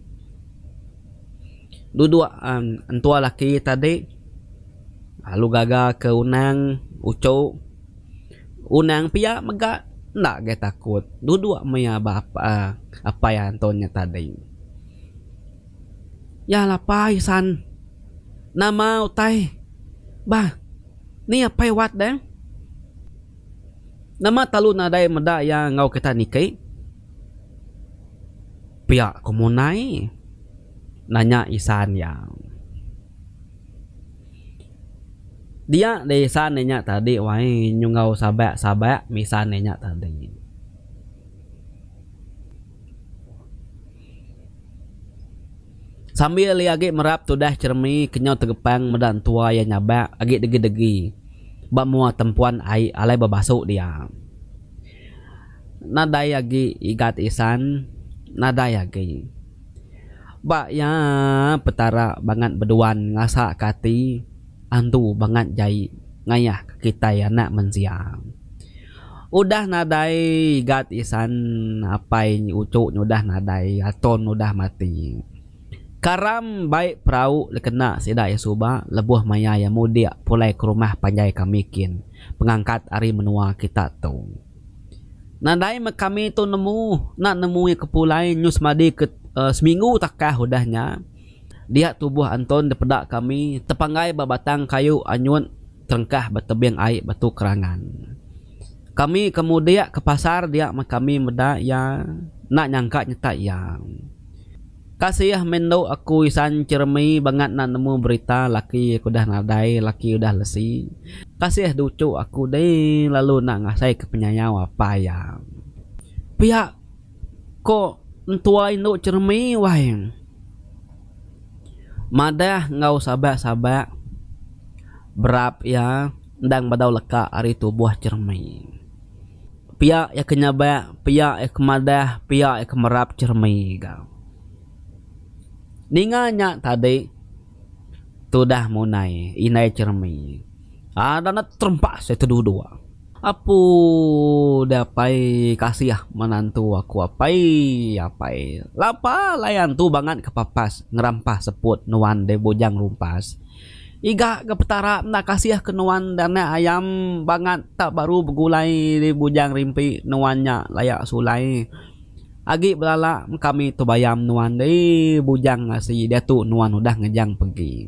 Duduk entua laki tadi. Lalu gagal ke unang ucuk. Unang pia megak ndak ge takut. Duduk maya apa ya Antonnya tadi. Ya lapai san. Nama utai. Bah. Ni apa wat dah? Nama talu nadai meda yang ngau kita nikai. Pihak komunai nanya Isan yang dia de Isan nanya tadi wai nyungau sabak misan nanya tadi. Sambil liagi merap tudah cermi kenyau tegepang medan tua yang nyabak agi degi-degi. Bak mua tempuan ai alai babasuk dia. Nadai agi igat Isan nada yagi. Bak ya petara banget beduan ngasa kati antu banget jai ngayah kita ya nak mensiam. Udah nadai gat Isan apa ini ucuk udah nadai aton udah mati. Karam baik perahu lekena sida ya suba lebuh maya ya mudia pulai ke rumah panjai kamikin pengangkat ari menua kita tu. Nadai kami tu nemu ya kepulai nyus madi ke seminggu takah udahnya dia tubuh Anton depedak kami tepanggai babatang kayu anyun terengkah betebing air batu kerangan. Kami kemudian ke pasar dia kami meda ya nak nyangka nyata yang kasih mendo aku Isan cermi banget nak nemu berita laki aku dah nadai laki udah lesi. Kasih ducu aku deh lalu nak ngasai ke penyayang apa ya. Pihak kok entua induk cermi wahing. Madah ngau sabak berap ya ndang badau leka ari tubuh cermi. Pihak ya kenyabak, pihak ya kemadah, pihak ya kemerap cermi kau. Ninganya tadi tudah munai inai cermi. Ada nak terempas itu dua. Apu dapai kasih ya menantu aku apai. Lapa layan tu banget kepapas ngerampas seput nuan de bojang rumpas. Iga ke petara nak kasih ke nuan dana ayam banget tak baru begulai di bujang rimpi nuannya layak sulai. Agi belala kami tu bayam nuan di bujang ngasih dia tu nuan udah ngejang pergi.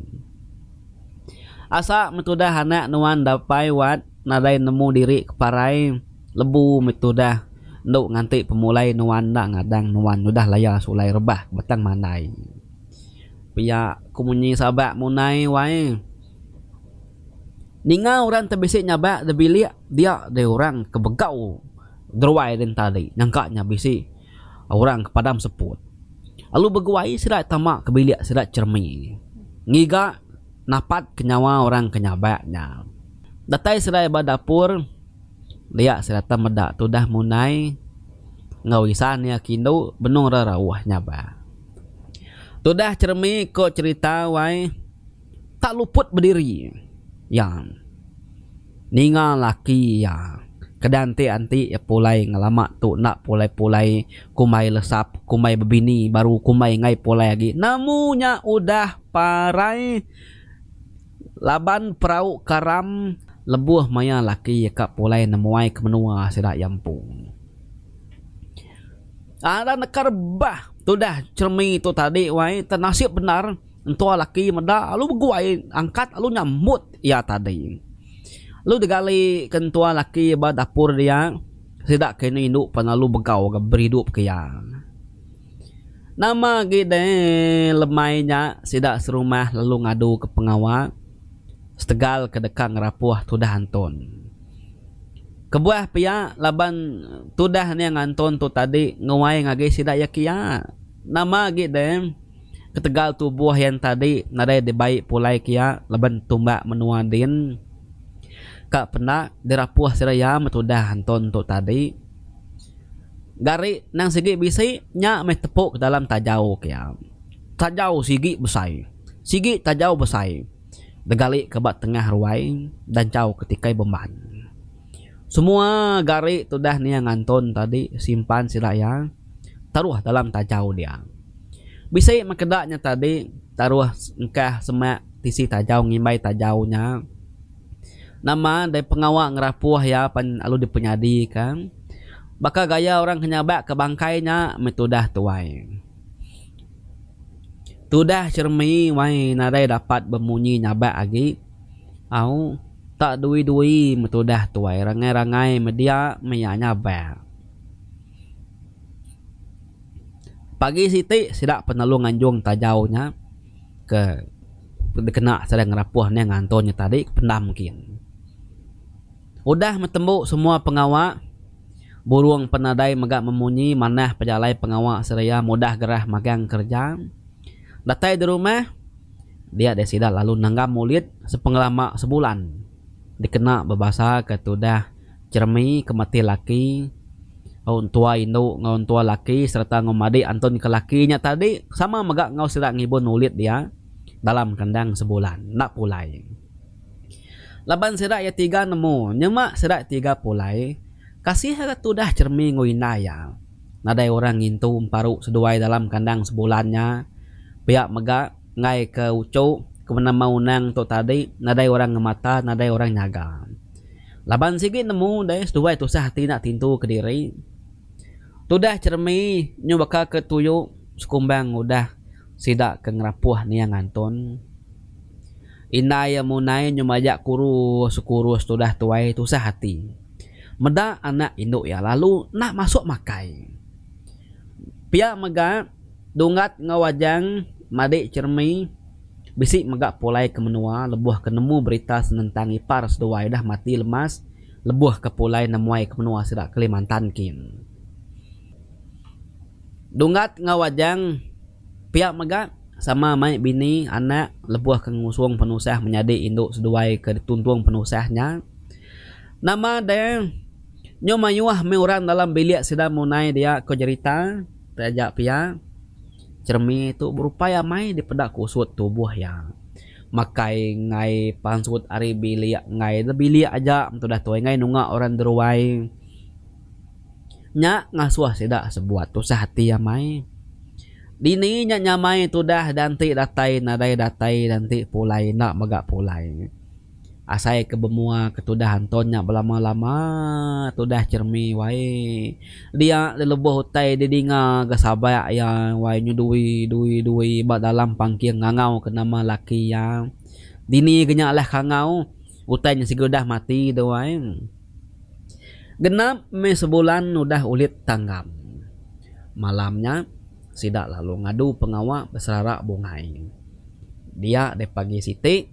Asa metudah anak nuan dapai wat nadai nemu diri keparai lebu metudah nduk nganti pemulai nuan dak ngadang nuan udah layak sulai rebah batang manai. Pia kumunyi sabak munai wae. Ninga orang terbisik nyabak debilik dia de orang kebegau derwai den tadi nyangkanya bisik orang kepadam seput. Lalu beguai sirat tamak kebilik sirat cermi. Ngiga napat kenyawa orang kenyabaknya. Datai sirai badapur liak sirat medak tudah munai ngawisan ya kindu benung rarawah nyaba. Tudah cermi ko cerita wai tak luput berdiri. Ya. Ninga laki ya. Kedanti-anti ya pulai ngalamak tu nak pulai-pulai kumai lesap, kumai berbini, baru kumai ngai pulai lagi. Namunya udah parai laban perau karam lebuh maya laki ya kak pulai nemuai kemenua sedak yampung. Ada nekar bah tu dah cermi tu tadi wai ternasib benar entua laki meda lu beguai angkat lu nyambut ya tadi. Lu digali kentua laki ba dapur dia sedak kena induk panalu begau ke beridup ke ya. Nama gede lemainya sedak serumah lalu ngadu ke pengawal setegal ke dekang rapuh tudah Anton. Kebuah pia laban tudah ni yang Anton tu tadi ngawai ngagi sedak ya kia. Nama gede ketegal tubuh yang tadi nadai dibaik pulai kia laban tumbak menua din. Kak pernah dirapuh seraya metudah Anton tu tadi. Gari nang sigi bisi nya me tepuk dalam tajau kia. Tajau sigi besai. Sigi tajau besai. Degali ke bat tengah ruai dan cau ketikai beban. Semua gari tudah ni yang Anton tadi simpan seraya taruh dalam tajau dia. Bisi makedaknya tadi taruh engkah semak tisi tajau ngimbai tajaunya. Nama dari pengawal ngerapuh ya pan alu dipenyadi kan. Baka gaya orang kenyabak ke bangkainya metudah tuai. Tudah cermi wai nadai dapat bemunyi nyabak lagi. Au tak dui-dui metudah tuai rangai-rangai media meya nyabak. Pagi siti sidak penelung anjung tajaunya ke dikena sedang ngerapuh ni ngantonnya tadi pendam mungkin. Udah metembuk semua pengawak. Burung penadai megak memunyi manah pejalai pengawak seraya mudah gerah magang kerja. Datai di rumah dia desida lalu nanggam mulit sepengalamak sebulan. Dikena berbahasa ketudah cermi kemati laki. Ngaun tua induk ngaun tua laki serta ngomadi Anton ke lakinya tadi sama megak ngau sidak ngibun mulit dia dalam kandang sebulan nak pulai. Laban sedak ya tiga nemu nyemak sedak tiga pulai kasih harga tudah cermi nguinaya. Nadai orang ngintu paru seduai dalam kandang sebulannya. Pihak megak ngai ke ucu kemana mau nang tu tadi nadai orang ngemata nadai orang nyaga. Laban sigi nemu dai seduai tu sah hati nak tintu ke diri. Tudah cermi nyubaka ke tuyu sekumbang udah sidak ke ngerapuh ni yang Anton. Inaya munai nyumajak kurus sudah tuai tu sehati. Meda anak induk ya lalu nak masuk makai. Pia megak dungat ngawajang madik cermi bisik megak pulai ke menua lebuh ke nemu berita senentang ipar seduai dah mati lemas lebuh ke pulai nemuai ke menua sedak Kalimantan kin. Dungat ngawajang pia megak sama mai bini anak lebuh ke ngusung penusah menjadi induk seduai ke tuntung penusahnya. Nama dia nyomayuah me orang dalam bilik sedang munai dia ko cerita tajak pia cermi itu berupaya mai di pedak kusut tubuh yang makai ngai pansut ari bilik ngai le bilik aja tu dah tuai ngai nunga orang deruai nya ngasuah sedak sebuat tu sehati ya mai. Dini nya nyamai tu dah danti datai nadai datai danti pulai nak megak pulai. Asai ke bemua ketudah Antonnya belama-lama tu dah cermi wai. Dia lebuh utai didinga gasabak yang wai nyudui ba dalam pangkiang ngangau ke nama laki yang. Dini genya lah kangau utai nya sigodah mati tu wai. Genap me sebulan udah ulit tanggam. Malamnya sidak lalu ngadu pengawak besararak bungai. Dia de pagi siti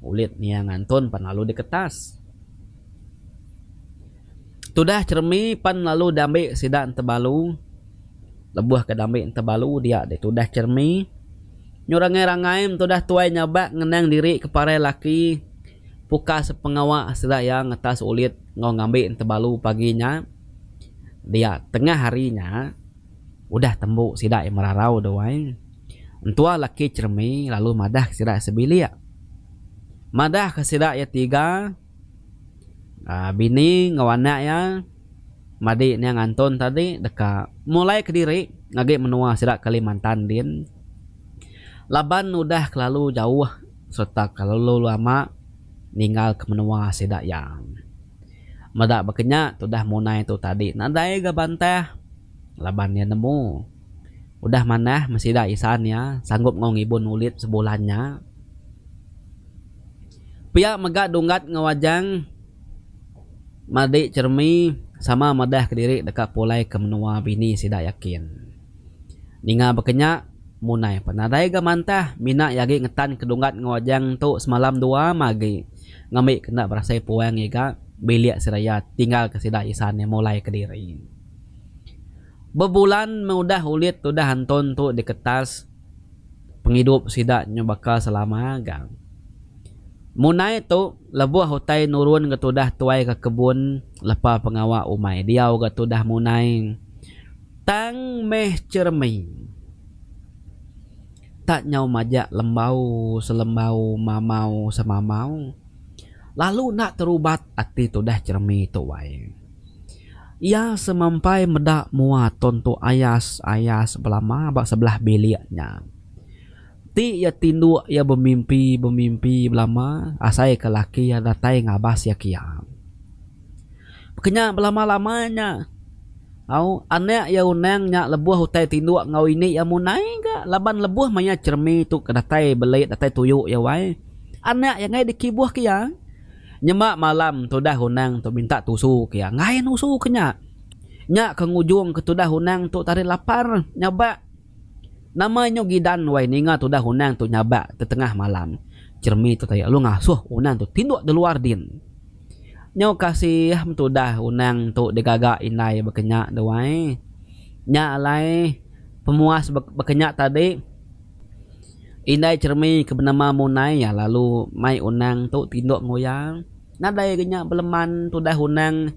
ulit niang Anton pan lalu diketas. Tudah cermi pan lalu dambe sidak tebalu. Lebuh ke dambe tebalu dia de tudah cermi. Nyurangai-rangai tudah tuai nyabak ngenang diri kepare laki. Puka sepengawak sidak yang ngetas ulit ngau ngambil tebalu paginya. Dia tengah harinya udah tembuk sidak yang merarau doai. Tua laki cermi lalu madah ke sidak sebilik. Madah ke sidak ya 3. Bini ngawana ya madi ni nganton tadi deka mulai ke diri ngage menua sidak Kalimantan din. Laban udah kelalu jauh serta kalau lama ninggal ke menua sidak yang madak bekenya tudah munai tu tadi nadai ga bantah laban ya nemu udah manah masih dah isan ya sanggup ngong ibun ulit sebulannya pihak megak dunggat ngawajang madi cermi sama madah kediri dekat pulai ke menua bini sidak yakin ninga bekenya munai penadai ga mantah mina yagi ngetan kedunggat ngawajang tu semalam 2 magi ngambil kena berasai puang ya bilik seraya tinggal ke sidak isan yang mulai kediri bebulan mudah ulit tudah hanton tu di kertas penghidup sidaknya bakal selama gang munai tu lebuah hutai nurun ke tudah tuai ke kebun lepa pengawak umai diau ke tudah munai tang meh cermi tak nyau majak lembau selembau mamau semamau lalu nak terubat ati tudah cermi tuai ia semampai medak muat tonto ayas belama bak sebelah biliknya ti ya tindu ya bermimpi belama asai ke laki ya datai ngabas ya kia kenya belama-lamanya au anak ya unang nya lebuah hutai tindu ngau ini ya munai ga laban lebuah maya cermi tu ke datai belit datai tuyuk ya wai anak yang ngai dikibuah kia nyemak malam tu dah hunang tu minta tusu kia ngai nusu kenya nya ke ngujung ke tu dah hunang tu tarik lapar nyaba namanya gidan wai ninga tu dah hunang tu nyaba tetengah malam cermi tu tanya lu ngasuh unang tu tinduk di luar din nyau kasih tu dah unang tu digagak inai bekenya dewai nya alai pemuas bekenya tadi inai cermi ke bernama munai ya lalu mai unang tu tinduk ngoyang nadai kenya beleman tu dah unang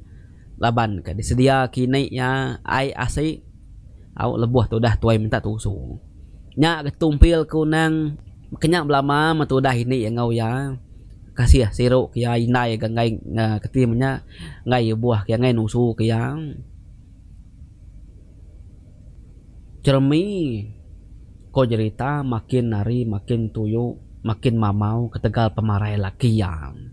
laban ke disedia kini ya ai asik au lebuah tu dah tuai minta tusu nya ketumpil ke unang kenya belama matu dah ini yang ngau ya kasih siruk kia inai ga ngai ketimnya ngai buah kia ngai nusu kia cermi ko cerita makin hari makin tuyu makin mamau ketegal pemarai laki yang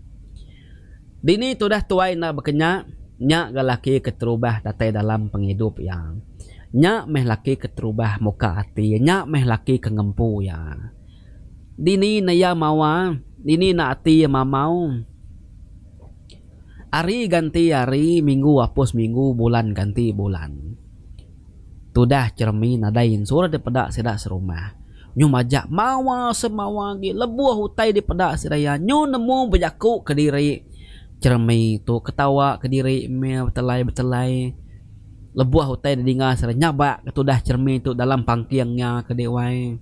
dini tu dah tuai nak bekenya nya galaki keterubah datai dalam penghidup yang nya meh laki keterubah muka hati nya meh laki kengempu ya dini naya mawa dini na hati mamau hari ganti hari minggu hapus minggu bulan ganti bulan tudah cermi nadain surat di pedak sidak serumah nyu majak mawa semawa gi lebuah hutai di pedak sidaya nyu nemu bejaku ke diri cermi tu ketawa ke diri me betelai lebuah hutai didinga sira nyabak ketudah cermi tu dalam pangkiangnya ke dewai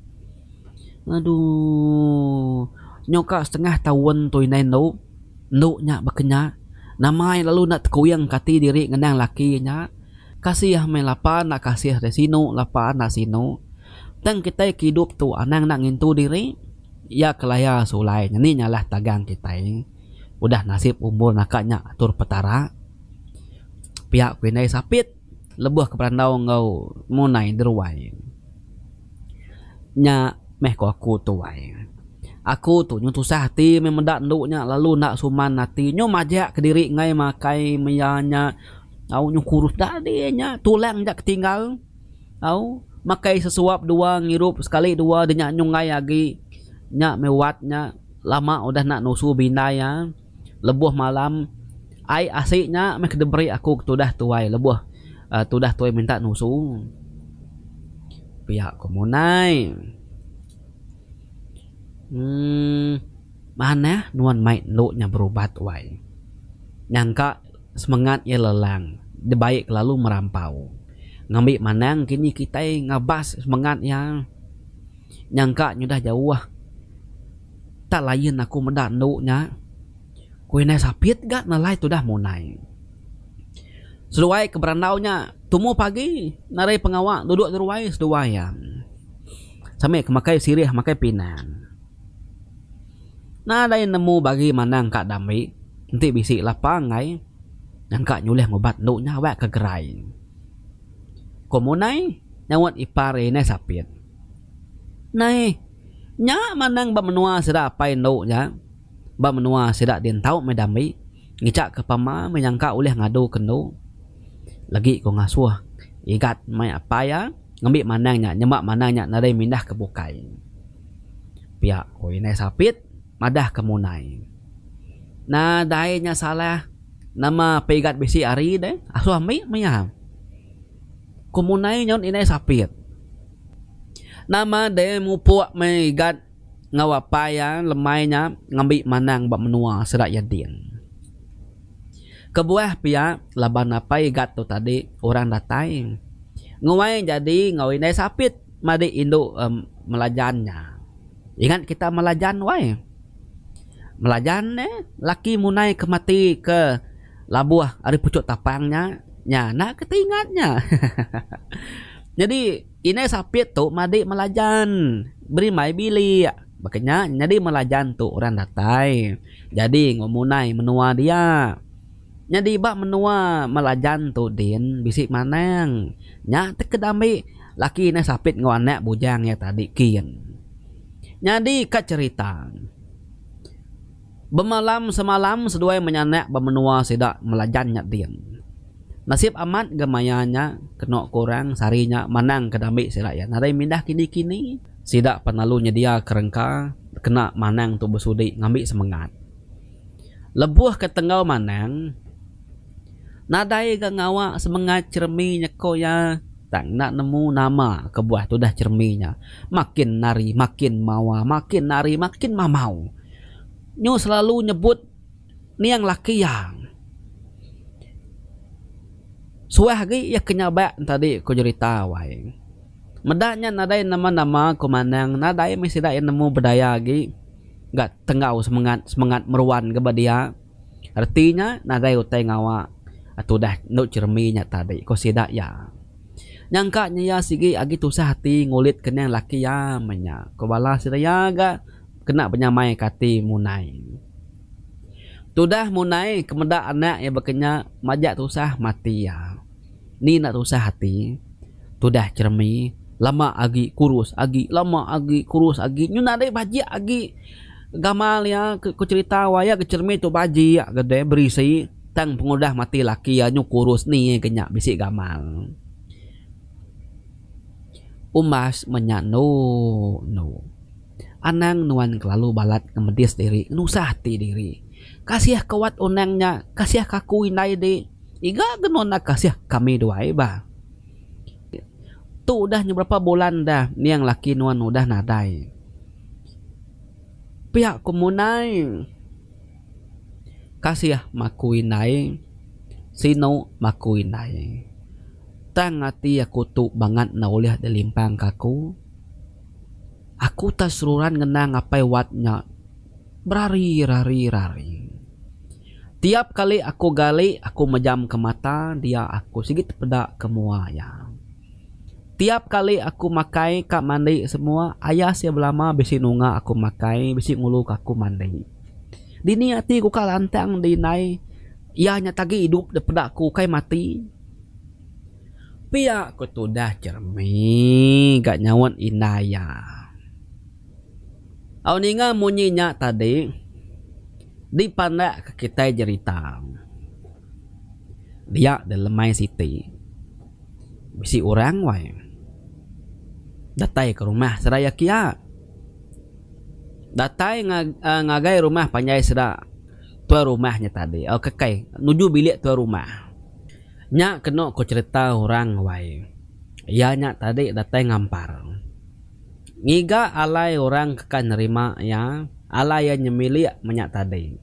aduh nyoka setengah tahun tu inai nu nya bekenya namai lalu nak tekuyang kati diri ngenang laki nya kasih me lapan nak kasih resino lapan nak sino tang kita hidup tu anang nak ngintu diri ya kelaya sulai ni nyalah tagang kita udah nasib umur nakaknya atur petara pihak kuinai sapit lebuah ke perandau ngau munai deruai nya meh ko aku tuai aku tu nyu tusah hati memendak nduknya lalu nak suman hati nyu majak ke diri ngai makai meyanya au nyu kurus dadinya tulang jak ketinggal au makai sesuap 2 ngirup sekali 2 denya nyu ngai lagi nya mewatnya lama udah nak nusu binaya lebuh malam ai asiknya meh kedebri aku tudah tuai lebuh tudah tuai minta nusu pihak komunai mana nuan mai nduknya berobat wai nyangka semangat ya lelang debaik lalu merampau ngambil manang kini kita ngabas semangat ya nyangka nyudah jauh tak lain aku mendak nduknya kuinai sapit gak nalai tu dah munai seduai keberandaunya tumu pagi narai pengawak duduk teruai seduai ya sampai ke makai sirih makai pinang. Nah ada nemu bagi manang kak dami nanti bisi lapang ai yang kak nyuleh ngobat nu nyawa ke gerai. Komunai nyawat ipare na sapit. Nai nya manang ba menua sida pai nu nya. Ba menua sida din tau me dami ngicak ke pama menyangka oleh ngadu kenu. Lagi ko ngasuh igat mai apa ya ngambil manangnya nyemak manangnya nadai mindah ke bukai. Pihak ko inai sapit madah ke munai. Nah dainya salah nama pegat besi ari deh asuh mi maya. Kumunai nyon inai sapit. Nama de mupuak megat ngawapaya lemainya ngambil manang bak menua serak yadin. Kebuah pihak laban apa igat tu tadi orang datai. Nguai jadi ngawinai sapit madi induk melajannya. Ingat kita melajan wai. Melajan laki munai kemati ke labuah ari pucuk tapangnya nya nak ketingatnya. Jadi ini sapit tu madi melajan beri mai bili makanya jadi melajan tu orang datai. Jadi ngomunai menua dia. Jadi bak menua melajan tu din bisik manang nya tekedami laki ini sapit ngawanek bujangnya tadi kian. Jadi kat cerita Bemalam semalam seduai menyanak bemenua sidak melajannya diam. Nasib amat gemayanya kena kurang sarinya manang kedamik sidak ya. Narai mindah kini-kini sidak penalunya dia kerengka kena manang tu bersudi ngambil semangat. Lebuh ke tenggau manang nadai ke ngawak semangat cermi nyeko ya tak nak nemu nama kebuah tu dah cerminya. Makin nari makin mawa, makin nari makin mamau. Nyo selalu nyebut ni yang laki yang suah lagi ya kenyabak tadi ko cerita wai. Medaknya nadai nama-nama ko manang nadai mesti dak nemu berdaya lagi enggak tenggau semangat meruan ke dia. Artinya nadai utai ngawa atau dah no cerminya tadi ko sidak ya. Nyangka nya ya sigi agi tusah hati ngulit kena laki ya menya. Ko bala sidaya ga kena penyamai kati munai. Tudah munai kemedak anak yang berkenya majak tusah mati ya. Ni nak tusah hati. Tudah cermi lama agi kurus agi lama agi kurus agi nyuna dai baji agi gamal ya ku cerita waya ke cermi tu baji ya gede berisi tang pengudah mati laki ya nyu kurus ni kenyak bisik gamal. Umas menyano no. Anang nuan kelalu balat kemedis diri, nusah ti diri. Kasih kawat unangnya, kasih kaku inai di. Iga genona kasih kami dua ba. Tu udah berapa bulan dah ni yang laki nuan udah nadai. Pihak komunai kasih maku inai, sino maku inai. Tang ati aku tu bangat na uliah delimpang kaku. Aku tak seruran ngenang apa watnya berari. Tiap kali aku gali aku mejam ke mata dia aku sigit pedak ke muaya. Tiap kali aku makai kak mandi semua ayah sia belama besi nunga aku makai besi ngulu aku mandi. Dini hati ku kalantang dinai ianya tagi hidup de pedakku kai mati. Pia ku tu dah cermi gak nyawan inaya. Au ninga munyinya tadi di pandak ke kita cerita. Dia dalam main city. Bisi orang wai. Datai ke rumah seraya kia. Datai ngagai rumah panjai sera tua rumahnya tadi. Au kekai nuju bilik tua rumah. Nya kena ko cerita orang wai. Ya nya tadi datai ngampar. Ngiga alai orang kekan nerima ya alai yang nyemilik menyak tadi.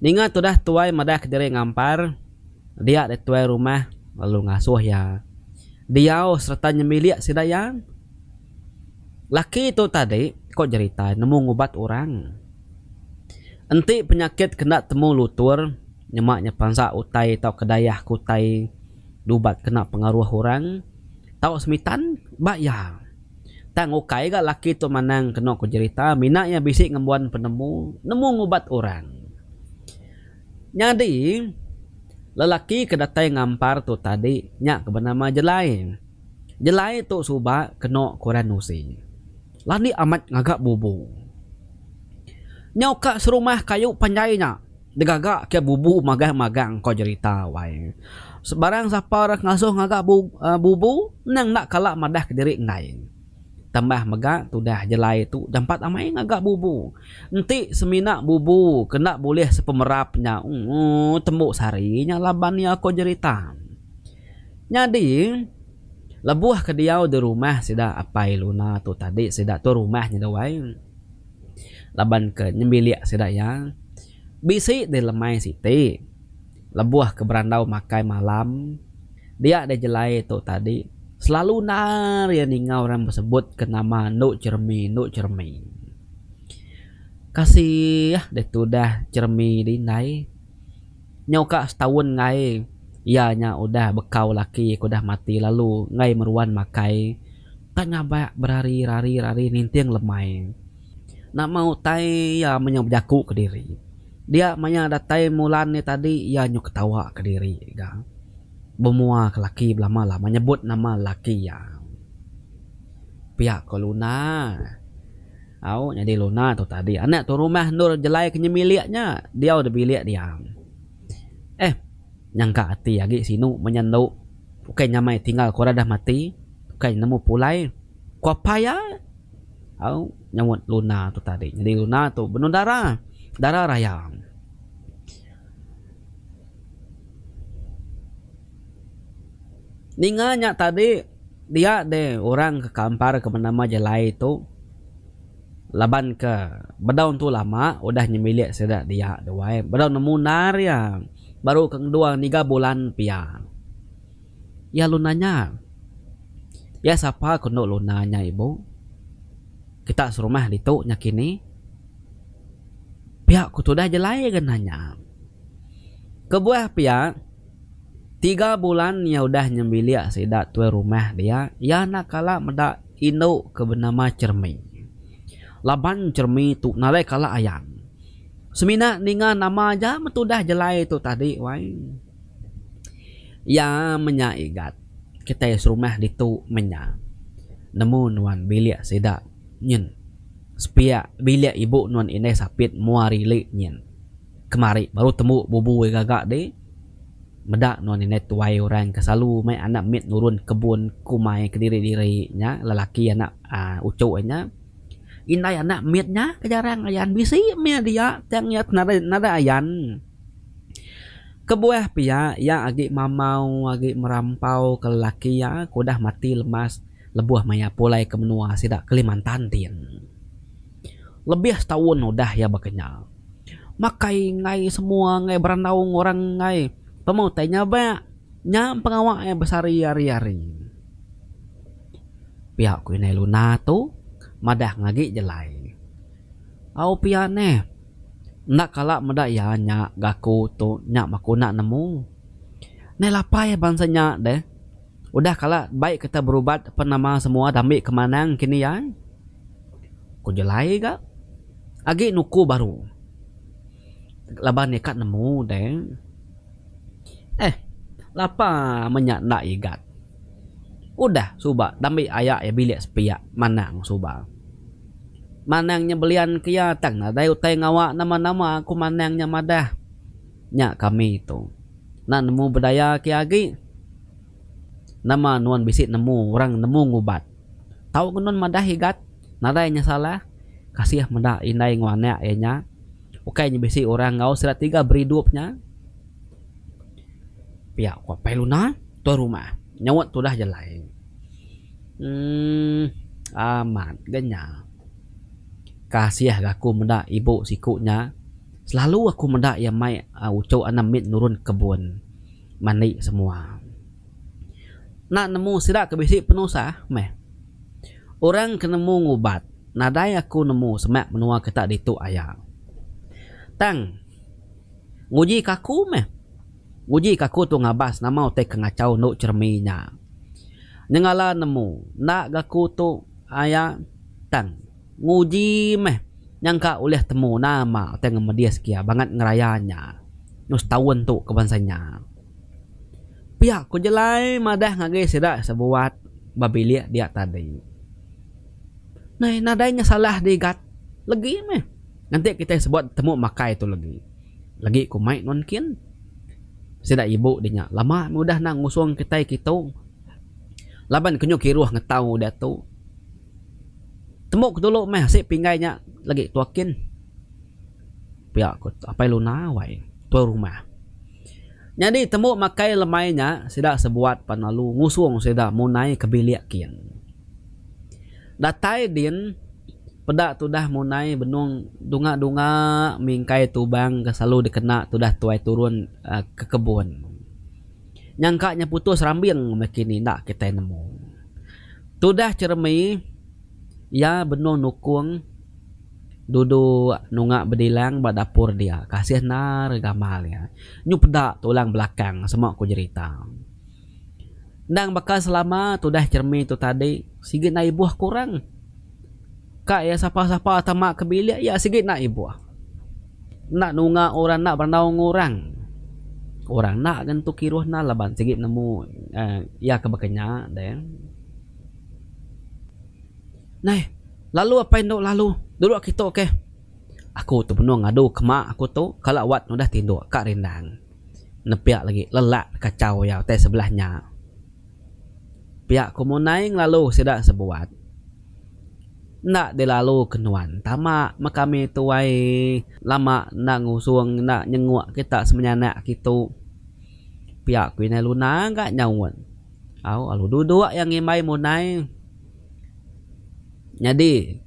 Ninga tu dah tuai madah kediri ngampar dia de tuai rumah lalu ngasuh ya. Dia serta nyemilik sidayang. Laki tu tadi kok cerita nemu ngubat orang. Enti penyakit kena temu lutur nyemaknya pansa utai tau kedayah kutai dubat kena pengaruh orang tau semitan bak ya. Tang ukai ga laki tu manang kena ku cerita minaknya bisik ngembuan penemu nemu ngubat orang. Nyadi lelaki kedatai ngampar tu tadi nyak ke bernama Jelai. Jelai tu suba kena koran nusi. Lani amat ngagak bubu. Nyoka serumah kayu panjainya. Degagak ke bubu magang-magang kau cerita wai. Sebarang siapa rak ngasuh ngagak bubu nang nak kalak madah ke diri ngai. Tambah megak tu dah Jelai tu jampat amai ngagak bubu. Nanti seminak bubu kena boleh sepemerapnya. Tembuk sarinya labannya kau cerita. Jadi lebuh ke dia di rumah sida apai Luna tu tadi sida tu rumahnya dawai. Laban ke nyembiliak sida ya. Bisi di lemai siti. Lebuh ke berandau makai malam. Dia ada Jelai tu tadi. Selalu nar ya ningau orang tersebut ke nama Nuk Cermi. Kasih deh tu dah cermi di nai. Nyoka setahun ngai. Ianya udah bekau laki aku dah mati lalu ngai meruan makai. Tanya banyak berari-rari nintiang lemai. Nak mau tai ya menyaku ke diri. Dia manya datai mulan ni tadi ia nyok ketawa ke diri ga. Bemua ke laki belama lah menyebut nama laki ya. Pihak ke Luna. Au jadi Luna tu tadi. Anak tu rumah Nur Jelai ke nyemiliaknya. Dia udah bilik dia. Nyangka hati lagi sinu menyenduk. Bukan nyamai tinggal kora dah mati. Bukan nemu pulai. Kau apa ya? Au nyamut Luna tu tadi. Jadi Luna tu benar darah raya. Ninganya tadi dia deh orang ke kampar ke bernama Jelai itu laban ke bedaun tu lama udah nyemilik sedak dia doai bedaun nemu nar ya baru kedua 3 bulan pia ya Lunanya ya siapa kuno Lunanya ibu kita serumah ditu nyakini pihak kutu dah Jelai kan nanya kebuah pihak 3 bulan ya udah nyembiliak sedak tu rumah dia ya nak kala medak induk ke bernama Cermi. Laban Cermi tu narai kala ayam. Semina ninga nama aja metu dah Jelai tu tadi wai. Ya menyaigat kita serumah ditu menya. Nemu nuan biliak sedak nyen. Sepia biliak ibu nuan ini sapit muarili nyen. Kemari baru temu bubu gagak deh. Medak non ini tuai orang kesalu mai anak mit nurun kebun kumai ke diri-dirinya lelaki anak ucuknya indai anak mitnya kejarang ayan bisi mia dia tengnya nada ayan kebuah pia ya agi mamau agi merampau ke lelaki ya kudah mati lemas lebuah maya pulai ke menua sidak Kalimantan tin lebih setahun udah ya bakenya makai ngai semua ngai berandau orang ngai pemau tanya ba nyam pengawak yang besar hari-hari pihak ku ini Luna tu madah ngagi Jelai au pihak ne nak kalak madak ya nyak gaku tu nyak maku nak nemu ne lapai bangsanya deh udah kalak baik kita berubat apa nama semua dambi kemanang kini ya ku Jelai ga agi nuku baru laban nekat nemu deh lapa menyak nak igat. Udah suba dambi ayak ya bilik sepiak manang suba. Manangnya belian kia tang na dayu tay ngawak nama-nama aku manangnya madah. Nya kami itu. Nak nemu bedaya kia agi. Nama nuan bisit nemu orang nemu ngubat. Tahu kenon madah igat. Nadainya salah. Kasih madah indai ngwanek nya. Ukainya bisit orang ngau serat 3 beridupnya. Pihak ku apa Luna tu rumah nyawat tu dah Jelai aman genya kasih aku mendak ibu sikunya selalu aku mendak ya mai ucau anamit nurun kebun mandi semua nak nemu sidak kebisi penusah meh orang kenemu ngubat nadai aku nemu semak menua ketak ditu ayah tang nguji kaku meh uji kaku tu ngabas nama utek ngacau Nuk Cerminya. Nyengala nemu nak gaku tu ayah tang nguji meh nyangka oleh temu nama tengah media sekia banget ngerayanya nus tahun tu kebangsanya pihak ku jelai madah ngagai sedak sebuat babilia dia tadi nah nadanya salah digat lagi meh nanti kita sebut temu makai tu lagi ku mai non kian sedak ibu dinya lama mudah nang ngusung kita laban kenyo kiruh ngetau dah tu temuk dulu meh si pinggainya lagi tuakin pihak ku apa luna wai tua rumah jadi temu makai lemainya sedak sebuat panalu ngusung sedak munai kebiliak kian datai din pedak tu dah munai benung dunga mingkai tubang ke selalu dikena tu dah tuai turun ke kebun nyangkanya putus rambing makini nak kita nemu tu dah cermi ya benung nukung duduk nungak bedilang ba dapur dia kasih nar gamal ya nyu pedak tulang belakang semua aku cerita ndang bakal selama tu dah cermi tu tadi sigit na ibuah kurang kak ya sapa-sapa tamak kebilik ya sigit na ibuah nak nungak orang nak bernaung orang nak kan tu kiruh na laban sigit nemu ya kebakanya dan nah lalu apa yang lalu dulu kita okey aku tu penuh ngadu ke mak aku tu kalau wat dah tinduk kak rendang nepiak lagi lelak kacau ya teh sebelahnya pihak komunaing lalu sedak sebuat nak de lalu kenuan tamak makami tuai lama nak ngusung nak nyenguk kita semenyana gitu pihak kuina luna enggak nyawon au alu duduk yang ngimai munai jadi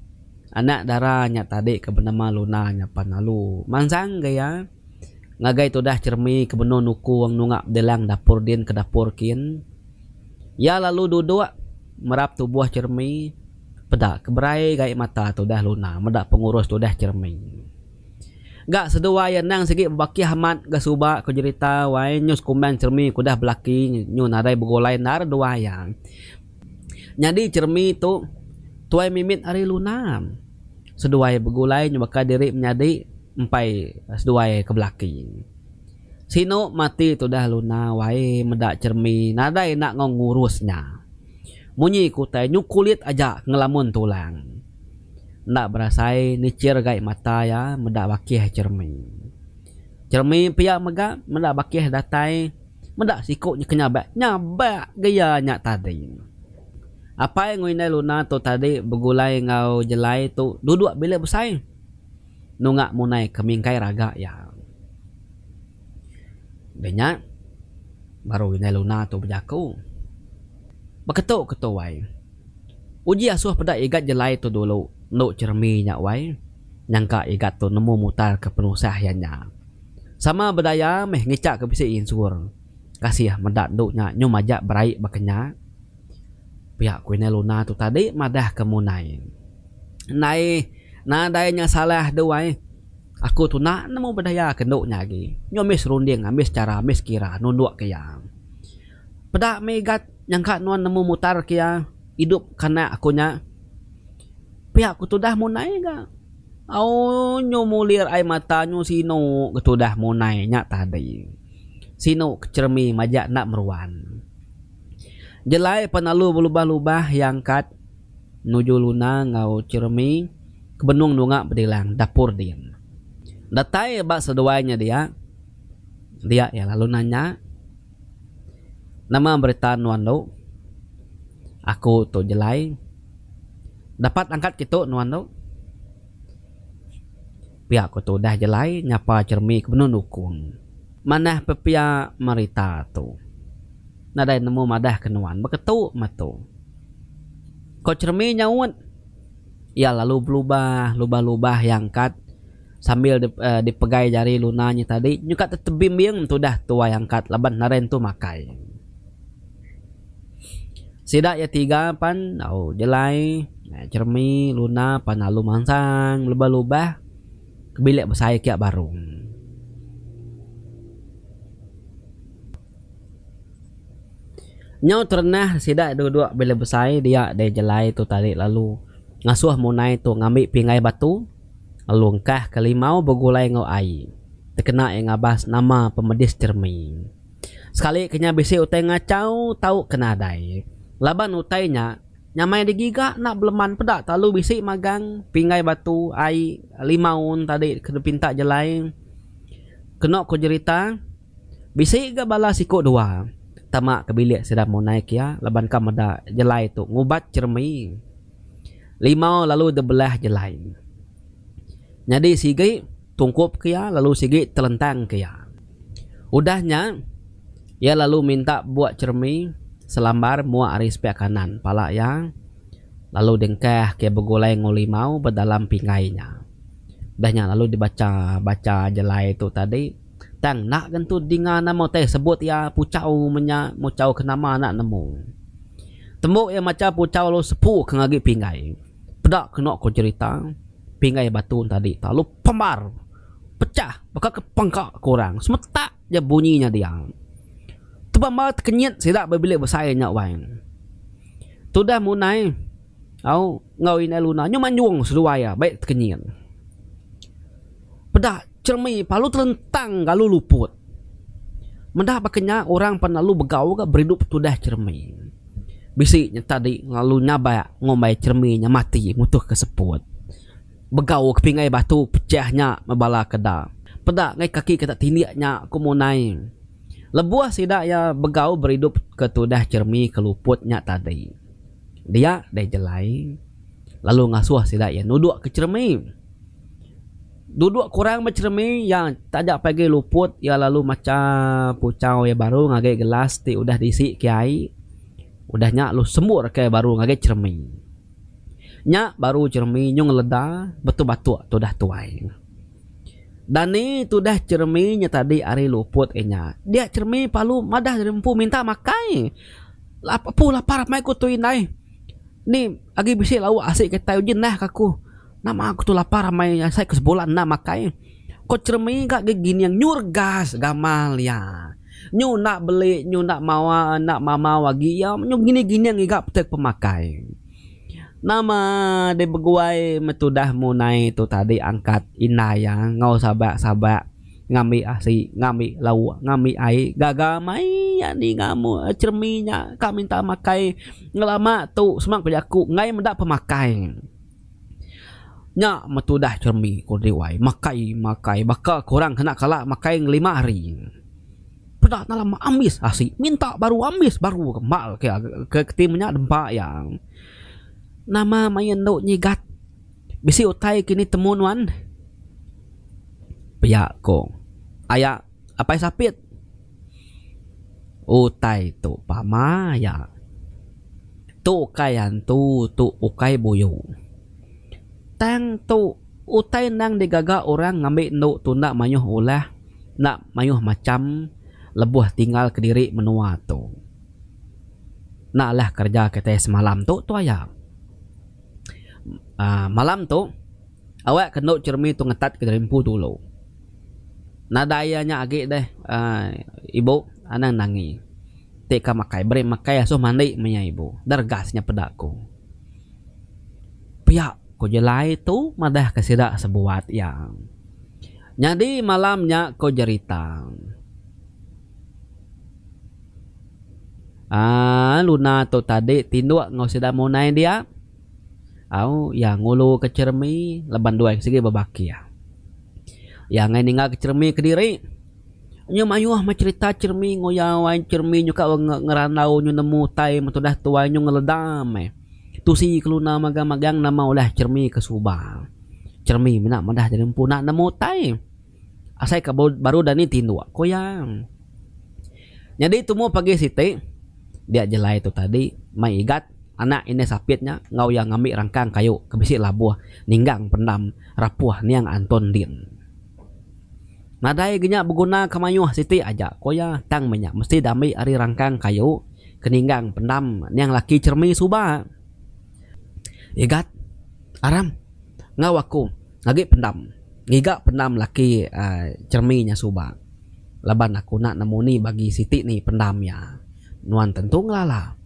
anak darahnya tadi ke bernama lunanya panalu mansang gaya ngagai tu dah cermi ke beno nukung nungak delang dapur din ke dapur kin ya lalu duduk merap tubuh cermi pedak keberai gai mata tu dah luna medak pengurus tu dah cermi gak sedua yang nang segi baki hamat ga suba ko cerita wai nyus kumbang cermi ku dah belaki nyu nadai begolai nar dua yang jadi cermi tu tuai mimit ari luna seduai begulai nyubaka diri menyadi empai seduai ke belaki sino mati tu dah luna wai medak cermi nadai nak ngurusnya munyi kutai nyukulit aja ngelamun tulang nak berasai nicir gai mata ya medak bakih cermi pihak mega medak bakih datai medak sikuk nyabak gaya nyak tadi apa yang nguinai luna tu tadi begulai ngau jelai tu duduk bila besai nungak munai kemingkai raga ya banyak baru nguinai luna tu berjaku beketuk ketuai uji asuh pada igat jelai tu dulu nuk cermi nyak wai nyangka igat tu nemu mutar ke penusahyannya sama berdaya meh ngicak ke bisi insur kasih medak duknya nyumajak berai bakenya pihak kuina luna tu tadi madah kemunai nai nadainya salah duai aku tu nak nemu berdaya kenduknya lagi nyomis runding amis cara amis kira nunduk ke yang pedak megat nyangka nuan nemu mutar kia hidup karena akunya pihak ku tu dah munai ga au nyomulir ai mata nyu sino tu dah munai nya tadi sino cermi majak nak meruan jelai penalu berlubah-lubah yang kat nuju luna ngau cermi kebenung nungak bedilang dapur din datai bak seduanya dia ya lalu nanya nama berita nuan lo aku tu jelai dapat angkat kitu nuan lo pihak aku tu dah jelai nyapa cermi kebenung nukung manah pepia merita tu nadai nemu madah kenuan beketu matu ko cermi nyawut ya lalu berubah lubah-lubah yang kat sambil dipegai jari lunanya tadi nyukat tetebim tu dah tua yang kat laban naren tu makai sidak ya tiga pan au jelai cermi luna panalu mansang lubah-lubah kebilik besai kiak barung Nyau terenah sida dua-dua bila besai dia jelai tu tadi lalu ngasuh munai tu ngambil pingai batu lalu ngkah kelimau begulai ngau ai. Terkena yang ngabas nama pemedis cermi. Sekali kenya bisi utai ngacau tahu kena dai. Laban utainya nyamai digigak nak beleman pedak talu bisi magang pingai batu ai limaun tadi kena pinta jelai. Kena ko cerita bisi ga bala sikut dua. Tamak ke bilik sedang mau naik ya laban kam ada jelai tu ngubat cermi limau lalu debelah jelai jadi sigi tungkup ke ya lalu sigi telentang ke ya udahnya ya lalu minta buat cermi selambar muak aris pihak kanan pala ya lalu dengkeh ke begulai ngulimau berdalam pingainya udahnya lalu dibaca jelai itu tadi tang nak gentu dinga nama teh sebut ya pucau menya mucau kenama nak nemu tembuk ya macam pucau lo sepu kengagi pingai pedak kena ko cerita pingai batu tadi lalu pembar pecah bakal kepengkak kurang semetak je bunyinya dia tebambar kenyit sidak berbilik besarnya wain tu dah munai au ngawin luna nyu manjung seduaya baik kenyit pedak cermi palu telentang galu luput. Mendah bakenya orang penalu begau ga beridup tudah cermi. Bisiknya tadi lalu nyaba ngombai cerminya mati mutuh keseput. Begau kepingai batu pecahnya mebala keda. Pedak ngai kaki kata tindiaknya kumunai. Lebuah sidak ya begau beridup ke tudah cermi keluputnya tadi. Dia jelai. Lalu ngasuh sidak ya nuduk ke cermi. Duduk kurang bercermi yang tajak pagi luput ya lalu macam pucau ya baru ngagai gelas ti udah diisi kiai udahnya lu sembur kayak baru ngagai cermi nya baru cermi nyung leda betul-betul tu dah tuai dan ni tu dah cerminya tadi ari luput enya dia cermi palu madah rempu minta makai lapu lapar mai ku tuinai ni agi bisi lau asik kita ujin nah kaku nama aku tu lapar ramai saya ke sebulan nak makai. Kau cermin kak gini yang nyurgas gamal ya. Nyu nak beli, nyu nak mawa, nak mama wagi ya. Nyu gini yang igak petek pemakai. Nama de beguai metudah munai tu tadi angkat inaya ngau sabak ngami asi ngami lau ngami ai gaga mai ya ni ngamu cerminya kak minta makai ngelama tu semak pejaku ngai mendak pemakai. Nya metudah cermi ko riwai makai bakal kurang kena kalak makai 5 hari pedak nalam ambis asik minta baru ambis baru kemal ke timnya dempak yang nama main dok nyigat bisi utai kini temuan pihak ko ayak apa sapit utai tu pamaya tu kayan tu ukai boyo tang tu utai nang digaga orang ngambil no tu nak mayuh ulah nak mayuh macam lebuh tinggal ke diri menua tu nak lah kerja kita semalam tu ayam malam tu awak kena cermi tu ngetat ke rimpu dulu nadayanya agi deh ibu anang nangi teka makai beri makai asuh mandi menya ibu dargasnya pedakku pihak ko jelai tu madah kesidak sebuat yang jadi malamnya ko cerita luna tu tadi tinduk ngau sida munai dia au yang ngulu ke cermi leban dua segi babaki yang ngai ninggal ke cermi ke diri nyu mayuh macerita cermi ngoyawan cermi nyuka ngeranau nyu nemu tai metudah tua nyu ngeledam tu si keluna magang-magang nama ulah cermi ke Subang cermi mina madah jadi punak nemu tai asai ka baru dani tindu koyang jadi tumu pagi siti dia jelai tu tadi mai igat anak ini sapitnya ngau yang ngambil rangkang kayu kebisi labuh ninggang pendam rapuh niang Anton din nadai genya berguna kamayuh siti aja koya tang menyak mesti dami ari rangkang kayu keninggang pendam niang laki cermi Subang igat aram ngau aku ngagi pendam ngiga pendam laki cerminya Subang laban aku nak nemu ni bagi siti ni pendam ya Nuan tentu ngelala.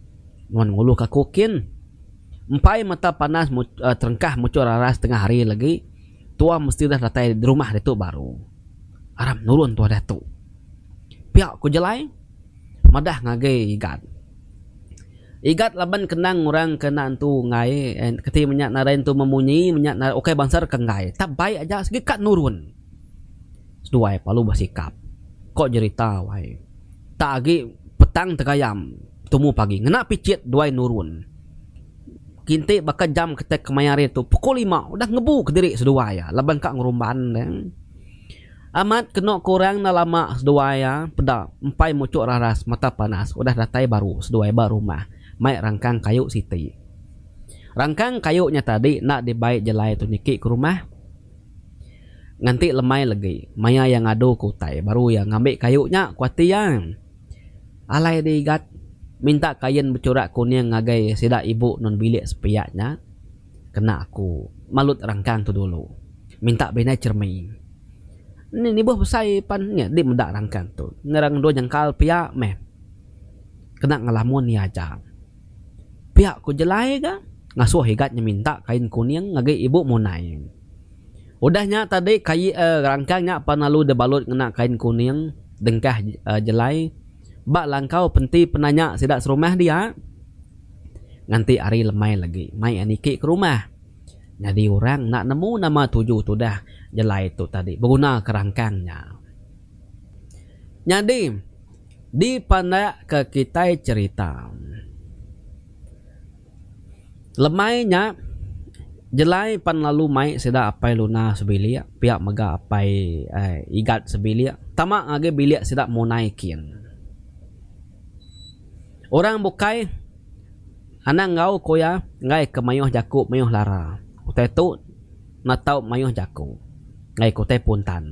Nuan nguluh kakukin. Empai mata panas terengkah muncul raras tengah hari lagi. Tua mesti dah datai di rumah itu baru. Aram nurun tua dah tu. Pihak ku jelai. Madah ngagai igat. Igat laban kenang orang kena tu ngai. Keti menyak narain tu memunyi. Menyak narain okay bangsar ke ngai. Tak baik aja segikat nurun. Seduai palu bersikap. Kok cerita wai. Tak lagi petang tegayam. Temu pagi. Ngena picit duai nurun. Kinti bakal jam ketek kemayari tu pukul 5 udah ngebu ke diri sedua ya laban kak ngurumban dan amat kena kurang na lama sedua ya peda empai mucuk raras mata panas udah datai baru sedua baru rumah mai rangkang kayu siti rangkang kayunya tadi nak dibaik jelai tu niki ke rumah nganti lemai lagi maya yang ngadu kutai baru yang ngambil kayunya kuati yang alai digat minta kain bercorak kuning ngagai sida ibu non bilik sepiaknya kena aku malut rangkang tu dulu minta bina cermin ni buh besai pannya di mendak rangkang tu ngerang do jangkal piak meh kena ngalamun ni aja piak ku jelai ga ngasuh higatnya minta kain kuning ngagai ibu munai udahnya tadi rangkangnya panalu de balut kena kain kuning dengkah jelai bak langkau penti penanya sidak serumah dia nganti hari lemai lagi mai aniki ke rumah jadi orang nak nemu nama tujuh tu dah jelai tu tadi berguna kerangkangnya jadi di pandak ke kita cerita lemainya jelai pan lalu mai sidak apai luna sebilia pihak mega apai igat sebilia tamak age bilia sidak mau naikin orang bukai anak ngau koya ngai ke mayuh jaku mayuh lara utai tu natau mayuh jaku ngai ko te puntan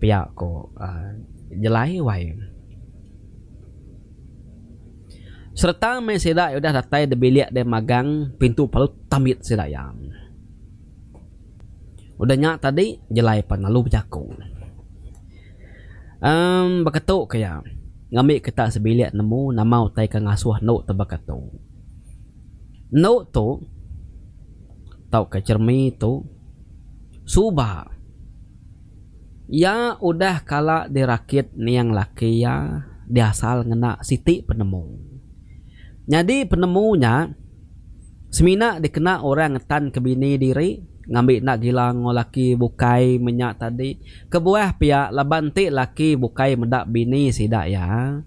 pihak ko jelai wai serta main sedak udah datai de bilik de magang pintu palu tamit sedak yang udahnya tadi jelai panalu jaku beketuk kaya ngambil kita sebilik nemu nama utai ka ngasuh no tabakatu no tu tau ke cermi tu suba ya udah kala dirakit ni yang laki ya diasal ngena siti penemu jadi penemunya semina dikena orang ngetan ke bini diri ngambil nak gila ngolaki bukai minyak tadi kebuah pihak labanti laki bukai mendak bini sidak ya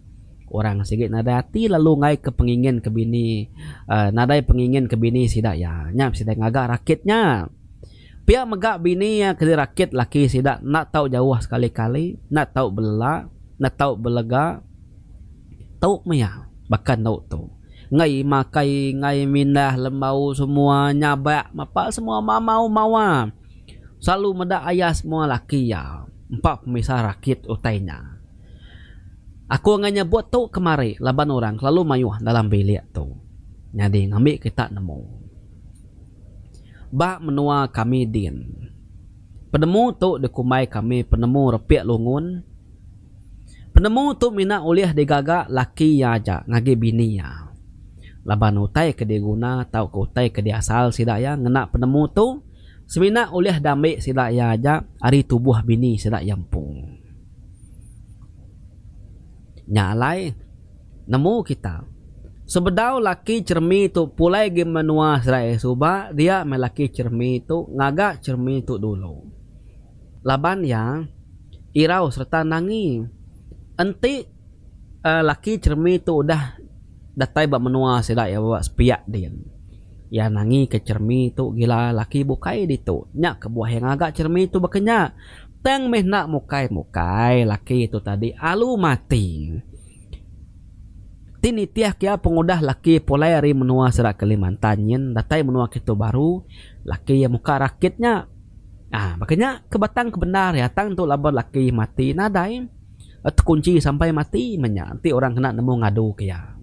orang sikit nadati lalu ngai ke pengingin ke bini nadai pengingin ke bini sidak ya nyap sidak ngagak rakitnya pihak megak bini ya ke rakit laki sidak nak tahu jauh sekali-kali nak tahu belak nak tahu belega tahu maya bahkan tahu tu ngai makai ngai mindah lemau semua nyabak mapak semua mau mawa selalu medak ayah semua laki ya empat pemisah rakit utainya aku nganya buat tu kemari laban orang lalu mayuh dalam bilik tu jadi ngambil kita nemu bak menua kami din penemu tu dikumai kami penemu repiak lungun penemu tu mina uliah digagak laki ya aja ngagi bini ya laban utai ke diguna tau ke utai ke diasal sidak ya ngena penemu tu semina uliah damik sidak ya aja hari tubuh bini sidak yampung nyalai nemu kita sebedau laki cermi tu pulai ge menua sidak suba dia melaki cermi tu ngagak cermi tu dulu laban ya irau serta nangi enti laki cermi tu udah datai bak menua sidak ya bawa sepiak dia ya nangi ke cermi tu gila laki bukai di tu nyak ke buah yang agak cermi tu bekenya teng meh nak mukai laki itu tadi alu mati tini tiah kia pengudah laki polai hari menua sidak Kalimantan yin datai menua kitu baru laki yang muka rakitnya makanya kebatang kebenar ya tang tu laban laki mati nadai kunci sampai mati menya nanti orang kena nemu ngadu kia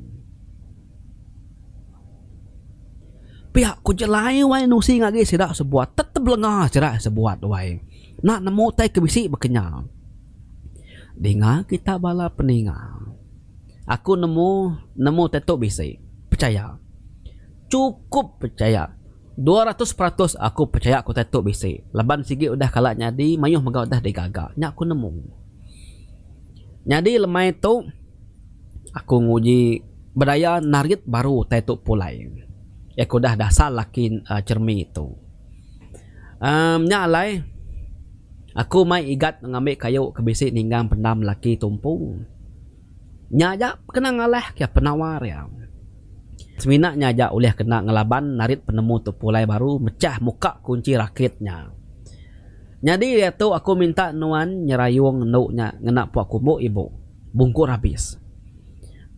pihak ku jelai wai nusi ngagi sidak sebuat tetep lengah sidak sebuat wai nak nemu tai kebisi bekenya dengar kita bala peninga Aku nemu tetok bisi. Percaya. Cukup percaya. 200% aku percaya aku tetok bisi. Laban sigi udah kalak nyadi, mayuh megau udah digagak. Nya aku nemu. Nyadi lemai tu aku nguji berdaya narit baru tetok pulai. Aku dah dasar lakin cermin itu. Nya alai aku mai igat ngambil kayu ke bisi ninggang pendam laki tumpung. Nya aja kena ngalah kia penawar ya. Semina nya aja ulih kena ngelaban narit penemu tu pulai baru mecah muka kunci rakitnya. Jadi dia tu aku minta nuan nyerayung nuknya ngena puak kumu ibu. Bungkur habis.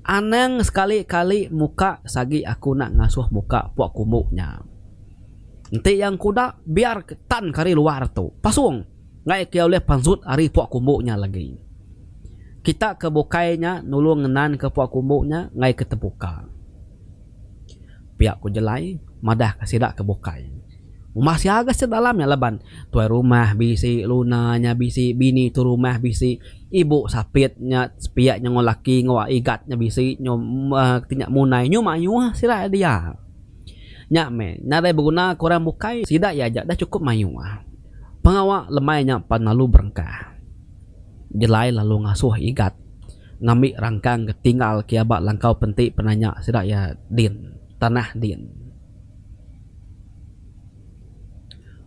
Anang sekali-kali muka sagi aku nak ngasuh muka puak kumuknya. Nanti yang kuda biar tan kari luar tu. Pasung. Ngai kia oleh pansut hari puak kumuknya lagi. Kita ke bukainya nulung ngenan ke puak kumuknya ngai ke tebuka. Pihak ku jelai madah kasidak ke bukai. Masih agak sedalamnya leban. Tuai rumah bisi lunanya bisi bini tu rumah bisi ibu sapitnya pihaknya ngolaki ngawa igatnya bisi nyom tinyak munai nyum ayuh sira dia. Nyak me nare berguna kurang bukai sidak ya aja dah cukup mayuah. Pengawak lemainya panalu berengkah. Jelai lalu ngasuh igat. Ngambil rangkang ketinggal kiabat langkau pentik penanya sidak ya din. Tanah din.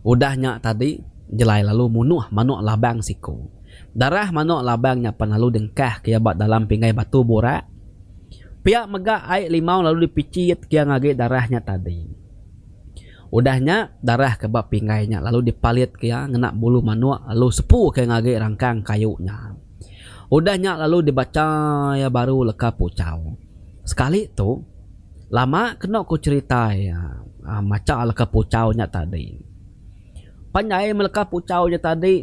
Udahnya tadi jelai lalu munuh manuk labang siku. Darah manuk labangnya panalu dengkah kiabat dalam pingai batu borak. Pihak megak air limau lalu dipicit kia ngage darahnya tadi. Udahnya darah kebab pingainya lalu dipalit kia ngenak bulu manuk lalu sepuh kia ngage rangkang kayunya. Udahnya lalu dibaca ya baru leka pucau. Sekali tu lama kena ku cerita ya macam leka pucaunya tadi. Panjai meleka pucaunya tadi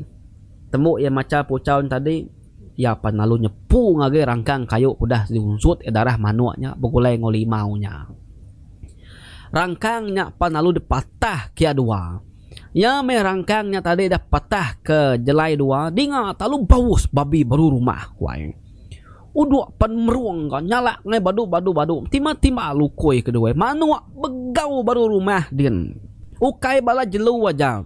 temu ya macam pucau tadi ya panalu nyepu ngage rangkang kayu udah diunsut darah manuknya begulai ngolimaunya. Rangkangnya panalu dipatah kia dua. Ya me rangkangnya tadi dah patah ke jelai dua. Dinga talu baus babi baru rumah kuai. Uduk pan meruang kan nyala ngai badu. Tima lukoi kedua. Manuk begau baru rumah din. Ukai bala jelu aja.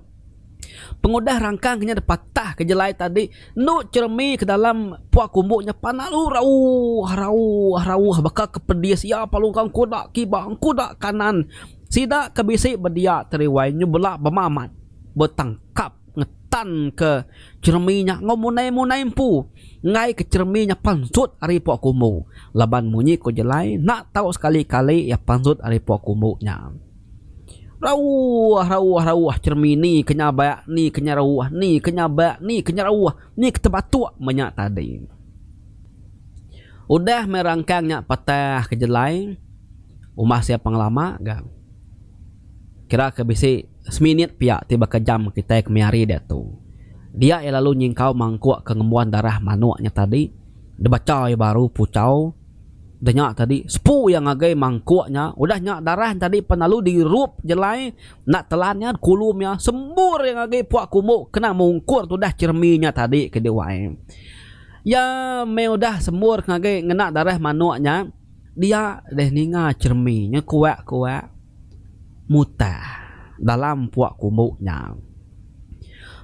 Pengudah rangkangnya patah ke jelai tadi. Nuk cermi ke dalam puak kumbuknya panalu rauh bakal kepedis ya palungkang kuda kibang kuda kanan. Sida kebisik berdia teriwai nyubelak bermamat bertangkap ngetan ke cerminya ngomunai pu ngai ke cerminya pansut ari puak kumbuk. Laban munyi ku jelai nak tahu sekali-kali ya pansut ari puak kumbuknya. Rauh cermin ni kenya bayak ni kenya rauh ni kenya bayak ni kenya rauh ni ketebatuk banyak tadi. Udah merangkangnya patah ke jelai umah siapa ngelama gak kira ke bisi seminit pihak tiba ke jam kita kemiari dia tu. Dia lalu nyingkau mangkuk kengemuan darah manuknya tadi. Dia baca ya baru pucau. Dah nyak tadi sepu yang agai mangkuknya. Udah nyak darah tadi penalu dirup jelai. Nak telannya kulumnya sembur yang agai puak kumuk. Kena mungkur tu dah cerminya tadi ke dewai. Ya me udah sembur ngagai ngena darah manuknya. Dia deh ninga cerminya kuat mutah dalam puak kumuknya.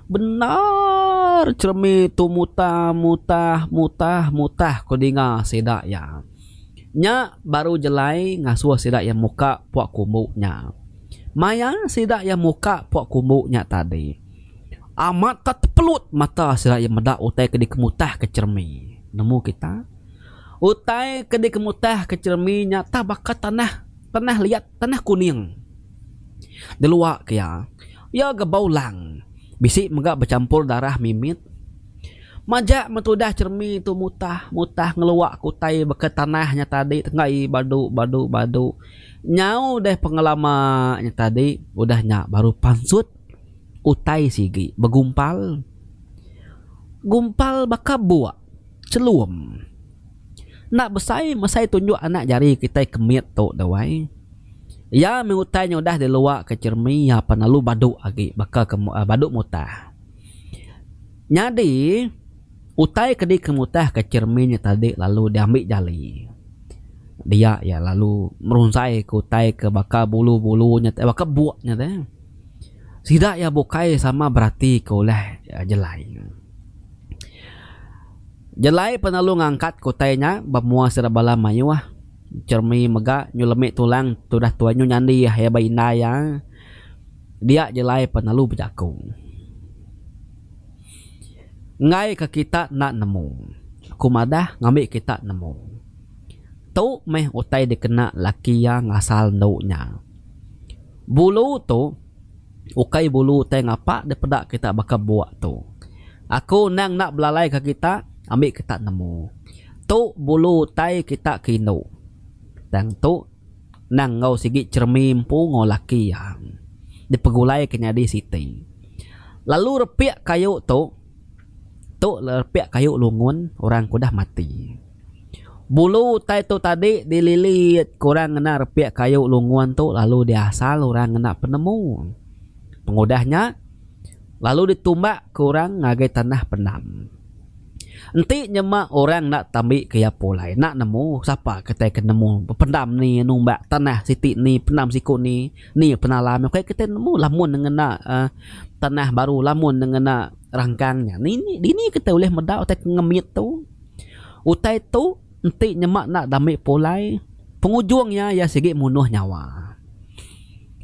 Benar cermin tu mutah kau dengar sedak ya. Nya baru jelai ngasuh sedak yang muka puak kumuknya. Maya sedak yang muka puak kumuknya tadi. Amat tak terpelut mata sedak yang medak utai ke dikemutah ke cermin. Nemu kita utai ke dikemutah ke cerminnya tak bakat tanah liat tanah kuning. Di luar kia ya gebaulang bisik megak bercampur darah mimit. Majak metudah cermin tu mutah ngeluak kutai bekat tanahnya tadi tengai badu. Nyau deh pengalamannya tadi udah nyak baru pansut utai sigi begumpal baka buak celum. Nak mesai tunjuk anak jari kita kemit tu dawai. Ya mengutainya udah di luar ke cermin ya panalu baduk lagi bakal ke baduk mutah. Nyadi utai ke di kemutah ke cerminnya tadi lalu diambil jali. Dia ya lalu merunsai kutai ke baka bulu-bulunya baka buaknya teh. Sida ya bukai sama berarti ke oleh ya, jelai. Jelai penalu ngangkat kotainya bamua serabala mayu cermi mega nyulemik tulang tudah tuanyu nyandi ya bainda ya. Dia jelai penalu berjakung. Ngai ke kita nak nemu. Kumadah ngambil kita nemu. Tu meh utai dikena laki yang ngasal nduknya. Bulu tu ukai bulu teh ngapa daripada kita bakal buat tu. Aku nang nak belalai ke kita ambil kita nemu. Tu bulu tai kita kino. Dan tu nang ngau sigi cermin pu ngau laki yang dipegulai kenyadi siti. Lalu repiak kayu tu repiak kayu lungun orang kudah mati. Bulu tai tu tadi dililit kurang kena repiak kayu lungun tu lalu diasal orang kena penemu. Pengudahnya lalu ditumbak kurang ngagai tanah penam. Enti nyemak orang nak tambi kaya polai nak nemu siapa kita nemu pendam ni numbak tanah siti ni penam siku ni penalam kayak kita nemu lamun dengan tanah baru lamun dengan rangkangnya ni kita boleh medak utai ngemit tu utai tu enti nyemak nak damik polai pengujungnya ya sigi munuh nyawa.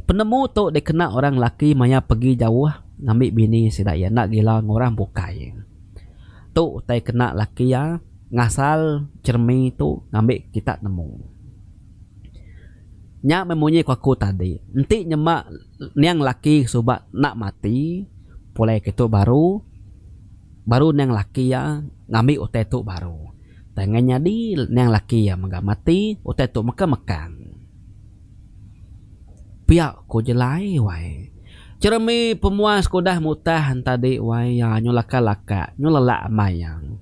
Penemu tu dikena orang laki maya pergi jauh ngambil bini sidaya nak gila ngorang bukai. Tu utai kena laki ya ngasal cermi tu ngambil kita nemu. Nya memunyi aku tadi. Nanti nyemak niang laki subat nak mati pulai gitu baru niang laki ya ngambil utai tu baru. Tangannya di niang laki ya mangga mati utai tu mekang. Piak ko jelai wai. Cermi pemuas kudah mutah tadi wai ya nyulaka-laka nyulala mayang.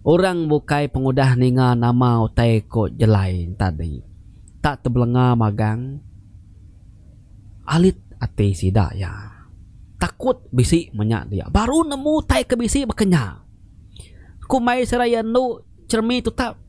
Orang bukai pengudah ninga nama utai ko jelai tadi. Tak terbelenga magang. Alit ati sida ya. Takut bisi menyak dia. Baru nemu tai ke bisi berkenya. Kumai seraya nu cermi tu tak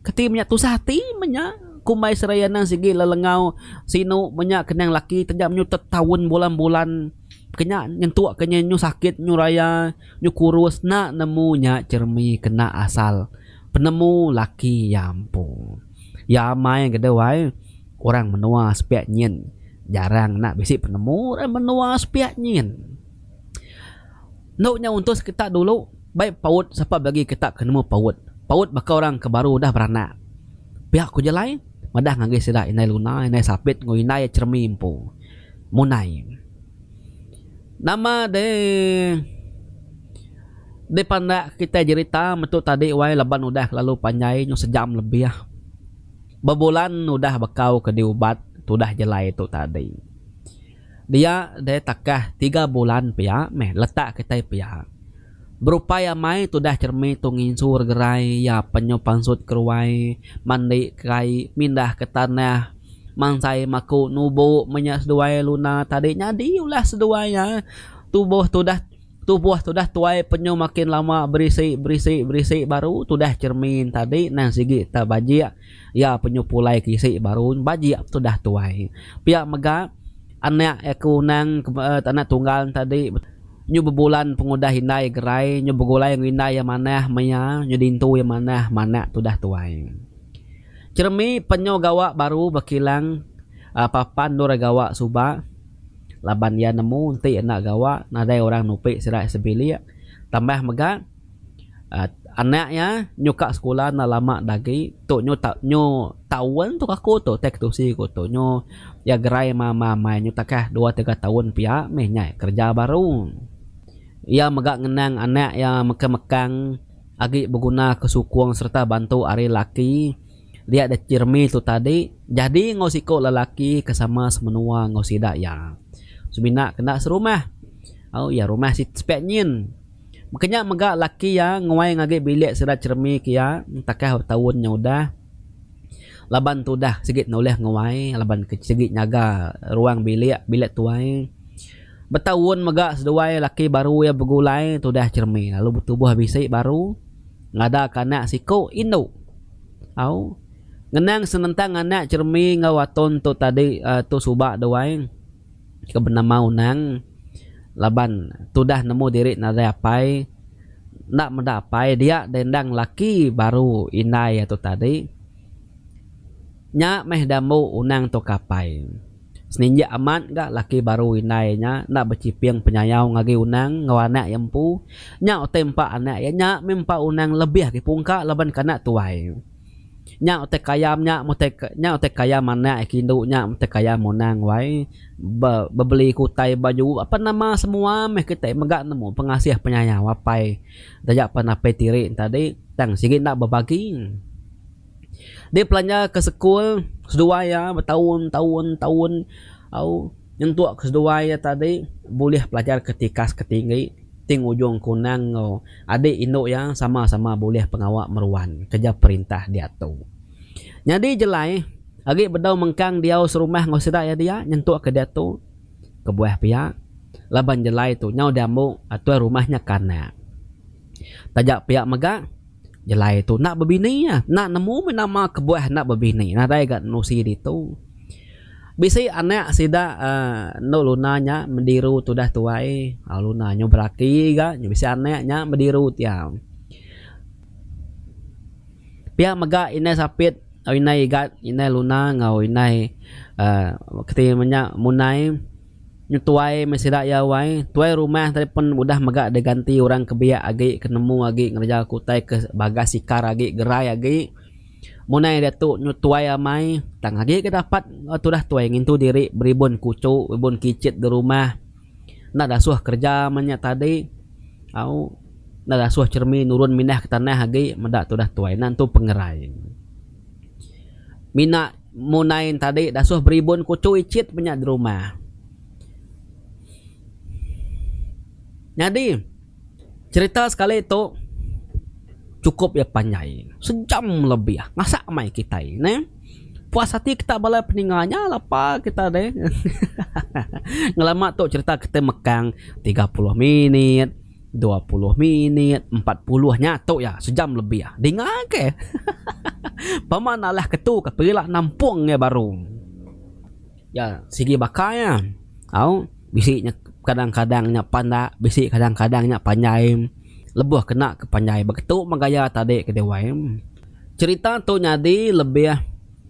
keti menyak tu sahati menyak. Kumai seraya nang sigi lelengau sino menyak kenang laki tajam nyu tahun bulan-bulan kenya nyentuak kenya nyu sakit nyu raya nyu kurus nak nemunya cermi kena asal penemu laki yampu ya mai gede wai orang menua spiak nyin jarang nak bisi penemu orang menua spiak nyin noknya untuk kita dulu baik paut siapa bagi kita kenemu paut bakal orang kebaru dah beranak pihak ku jelai madah ngage sida inai luna inai sapit ngoi inai cermi impu munai nama de pandak kita cerita metu tadi wai leban udah lalu panjai nyu sejam lebih ya bebulan udah bekau ke diubat tudah jelai tu tadi dia de takah 3 bulan pia meh letak kita pia berupaya mai tu dah cermi tu nginsur gerai ya penyo pansut keruai mandi kai mindah ke tanah mangsai maku nubu menyak seduai luna tadi nyadi ulah seduanya tubuh tu dah tuai penyo makin lama berisi baru tu dah cermin tadi nang sigi ta bajia ya penyo pulai kisi baru bajia tu dah tuai pihak mega anak aku nang anak tunggal tadi nyu bebulan pengudah hindai gerai nyu begulai hindai yang mana maya nyu dintu yang mana tu dah tuai cermi penyo gawa baru bakilang papan dora gawa suba laban ya nemu nanti anak gawa nadai orang nupi sirai sebili tambah mega anaknya nyuka sekolah na lama dagi tu nyu tahun tu aku tu tek tu si ku tu nyu ya gerai mama nyu takah 2-3 tahun pia meh nyai kerja baru ia megak ngenang anak yang mekang agi berguna kesukuang serta bantu ari laki dia ada cermi tu tadi jadi ngosiko lelaki kesama semenua ngosida ya subina kena serumah oh ya rumah si spek nyin makanya megak laki ya ngawai ngagi bilik serat cermi kia takah tahunnya udah laban tu dah sigit noleh ngawai laban sigit nyaga ruang bilik tuai bertahun megak seduai laki baru ya begulai tu dah cermi lalu bertubuh habis baru ngada kanak siko indo Au ngenang senentang anak cermi ngawaton tu tadi tu subak doai ke bernama unang laban tu dah nemu diri nada apai nak mendapai dia dendang laki baru inai atau tadi nya meh damu unang to kapai seninja amat gak laki baru inainya nak bercipiang penyayau ngagi unang ngawana yampu nya tempa anak ya nya mempa unang lebih ki pungka laban kana tuai nya otek kayam nya otek kayam anak kindu nya otek kayam monang wai bebeli kutai baju apa nama semua meh kita megak nemu pengasih penyayang wapai dajak panape tiri tadi tang sigit nak berbagi dia pelanja ke sekul sedua ya bertahun-tahun au nyentuak ke sedua ya tadi boleh pelajar ketika ketinggi ting ujung kunang adik induk yang sama-sama boleh pengawak meruan kerja perintah dia tu jadi jelai lagi bedau mengkang dia serumah ngosida ya dia nyentuak ke dia tu ke buah pihak laban jelai tu nyau damu atau rumahnya kana tajak pihak megak jelai tu nak berbini ya nak nemu nama ke buah nak berbini nah dai gat nusi di tu bisi anak sida no lunanya mendiru tu dah tuai lunanya beraki ga bisa anaknya mendiru tiang pihak mega inai sapit inai gat inai luna ngau inai ketimanya munai nyutuai mesida ya wai tuai rumah tadi pun udah mega diganti orang kebiak agi kenemu agi ngerja kutai ke bagasi kar agi gerai agi munai dia tu nyutuai amai tang lagi kita dapat tu dah tuai ngintu diri beribun kucu beribun kicit di rumah nak dasuh kerja manya tadi au nak dasuh cermin nurun minah ke tanah lagi medak tu dah tuai nantu pengerai mina munai tadi dasuh beribun kucu icit banyak di rumah jadi cerita sekali itu cukup ya panjang sejam lebih ya ngasak mai kita ini puas hati kita balai peninggalnya apa kita deh ngelama tuh cerita kita mekang 30 menit 20 menit 40 nyatu ya sejam lebih ya dengar ke pemanalah ketu kepilih nampung ya baru ya sigi bakaya au bisiknya kadang-kadangnya panda bisik kadang-kadangnya panjang lebuh kena ke panjai begitu magaya tadi ke dewai cerita tu nyadi lebih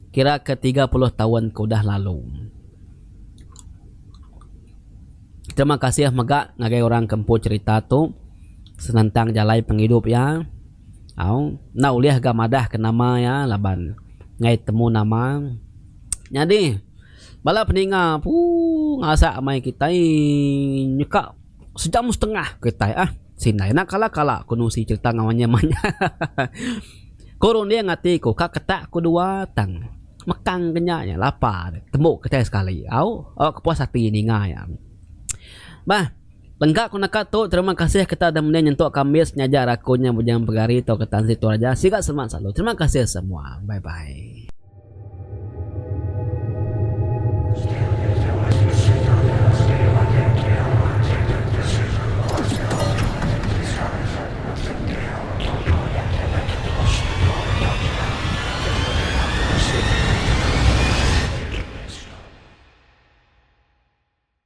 kira ke 30 tahun ke udah lalu terima kasih maga ngagai orang kempu cerita tu senantang jalai penghidup ya au na uliah gamadah ke nama ya laban ngai temu nama nyadi bala peninga ngasa amai kita nyeka sejam setengah kita sinai nak kala kuno si cerita ngawannya manya korun dia ngati ko kaketak ko dua tang mekang kenyanya lapar temu kita sekali au kepuas hati ni ngaya bah lenggak ko nakato terima kasih kita ada menyentuh kamis nyajar akunya bujang pegari to ketan situ aja siga semangat selalu terima kasih semua bye bye.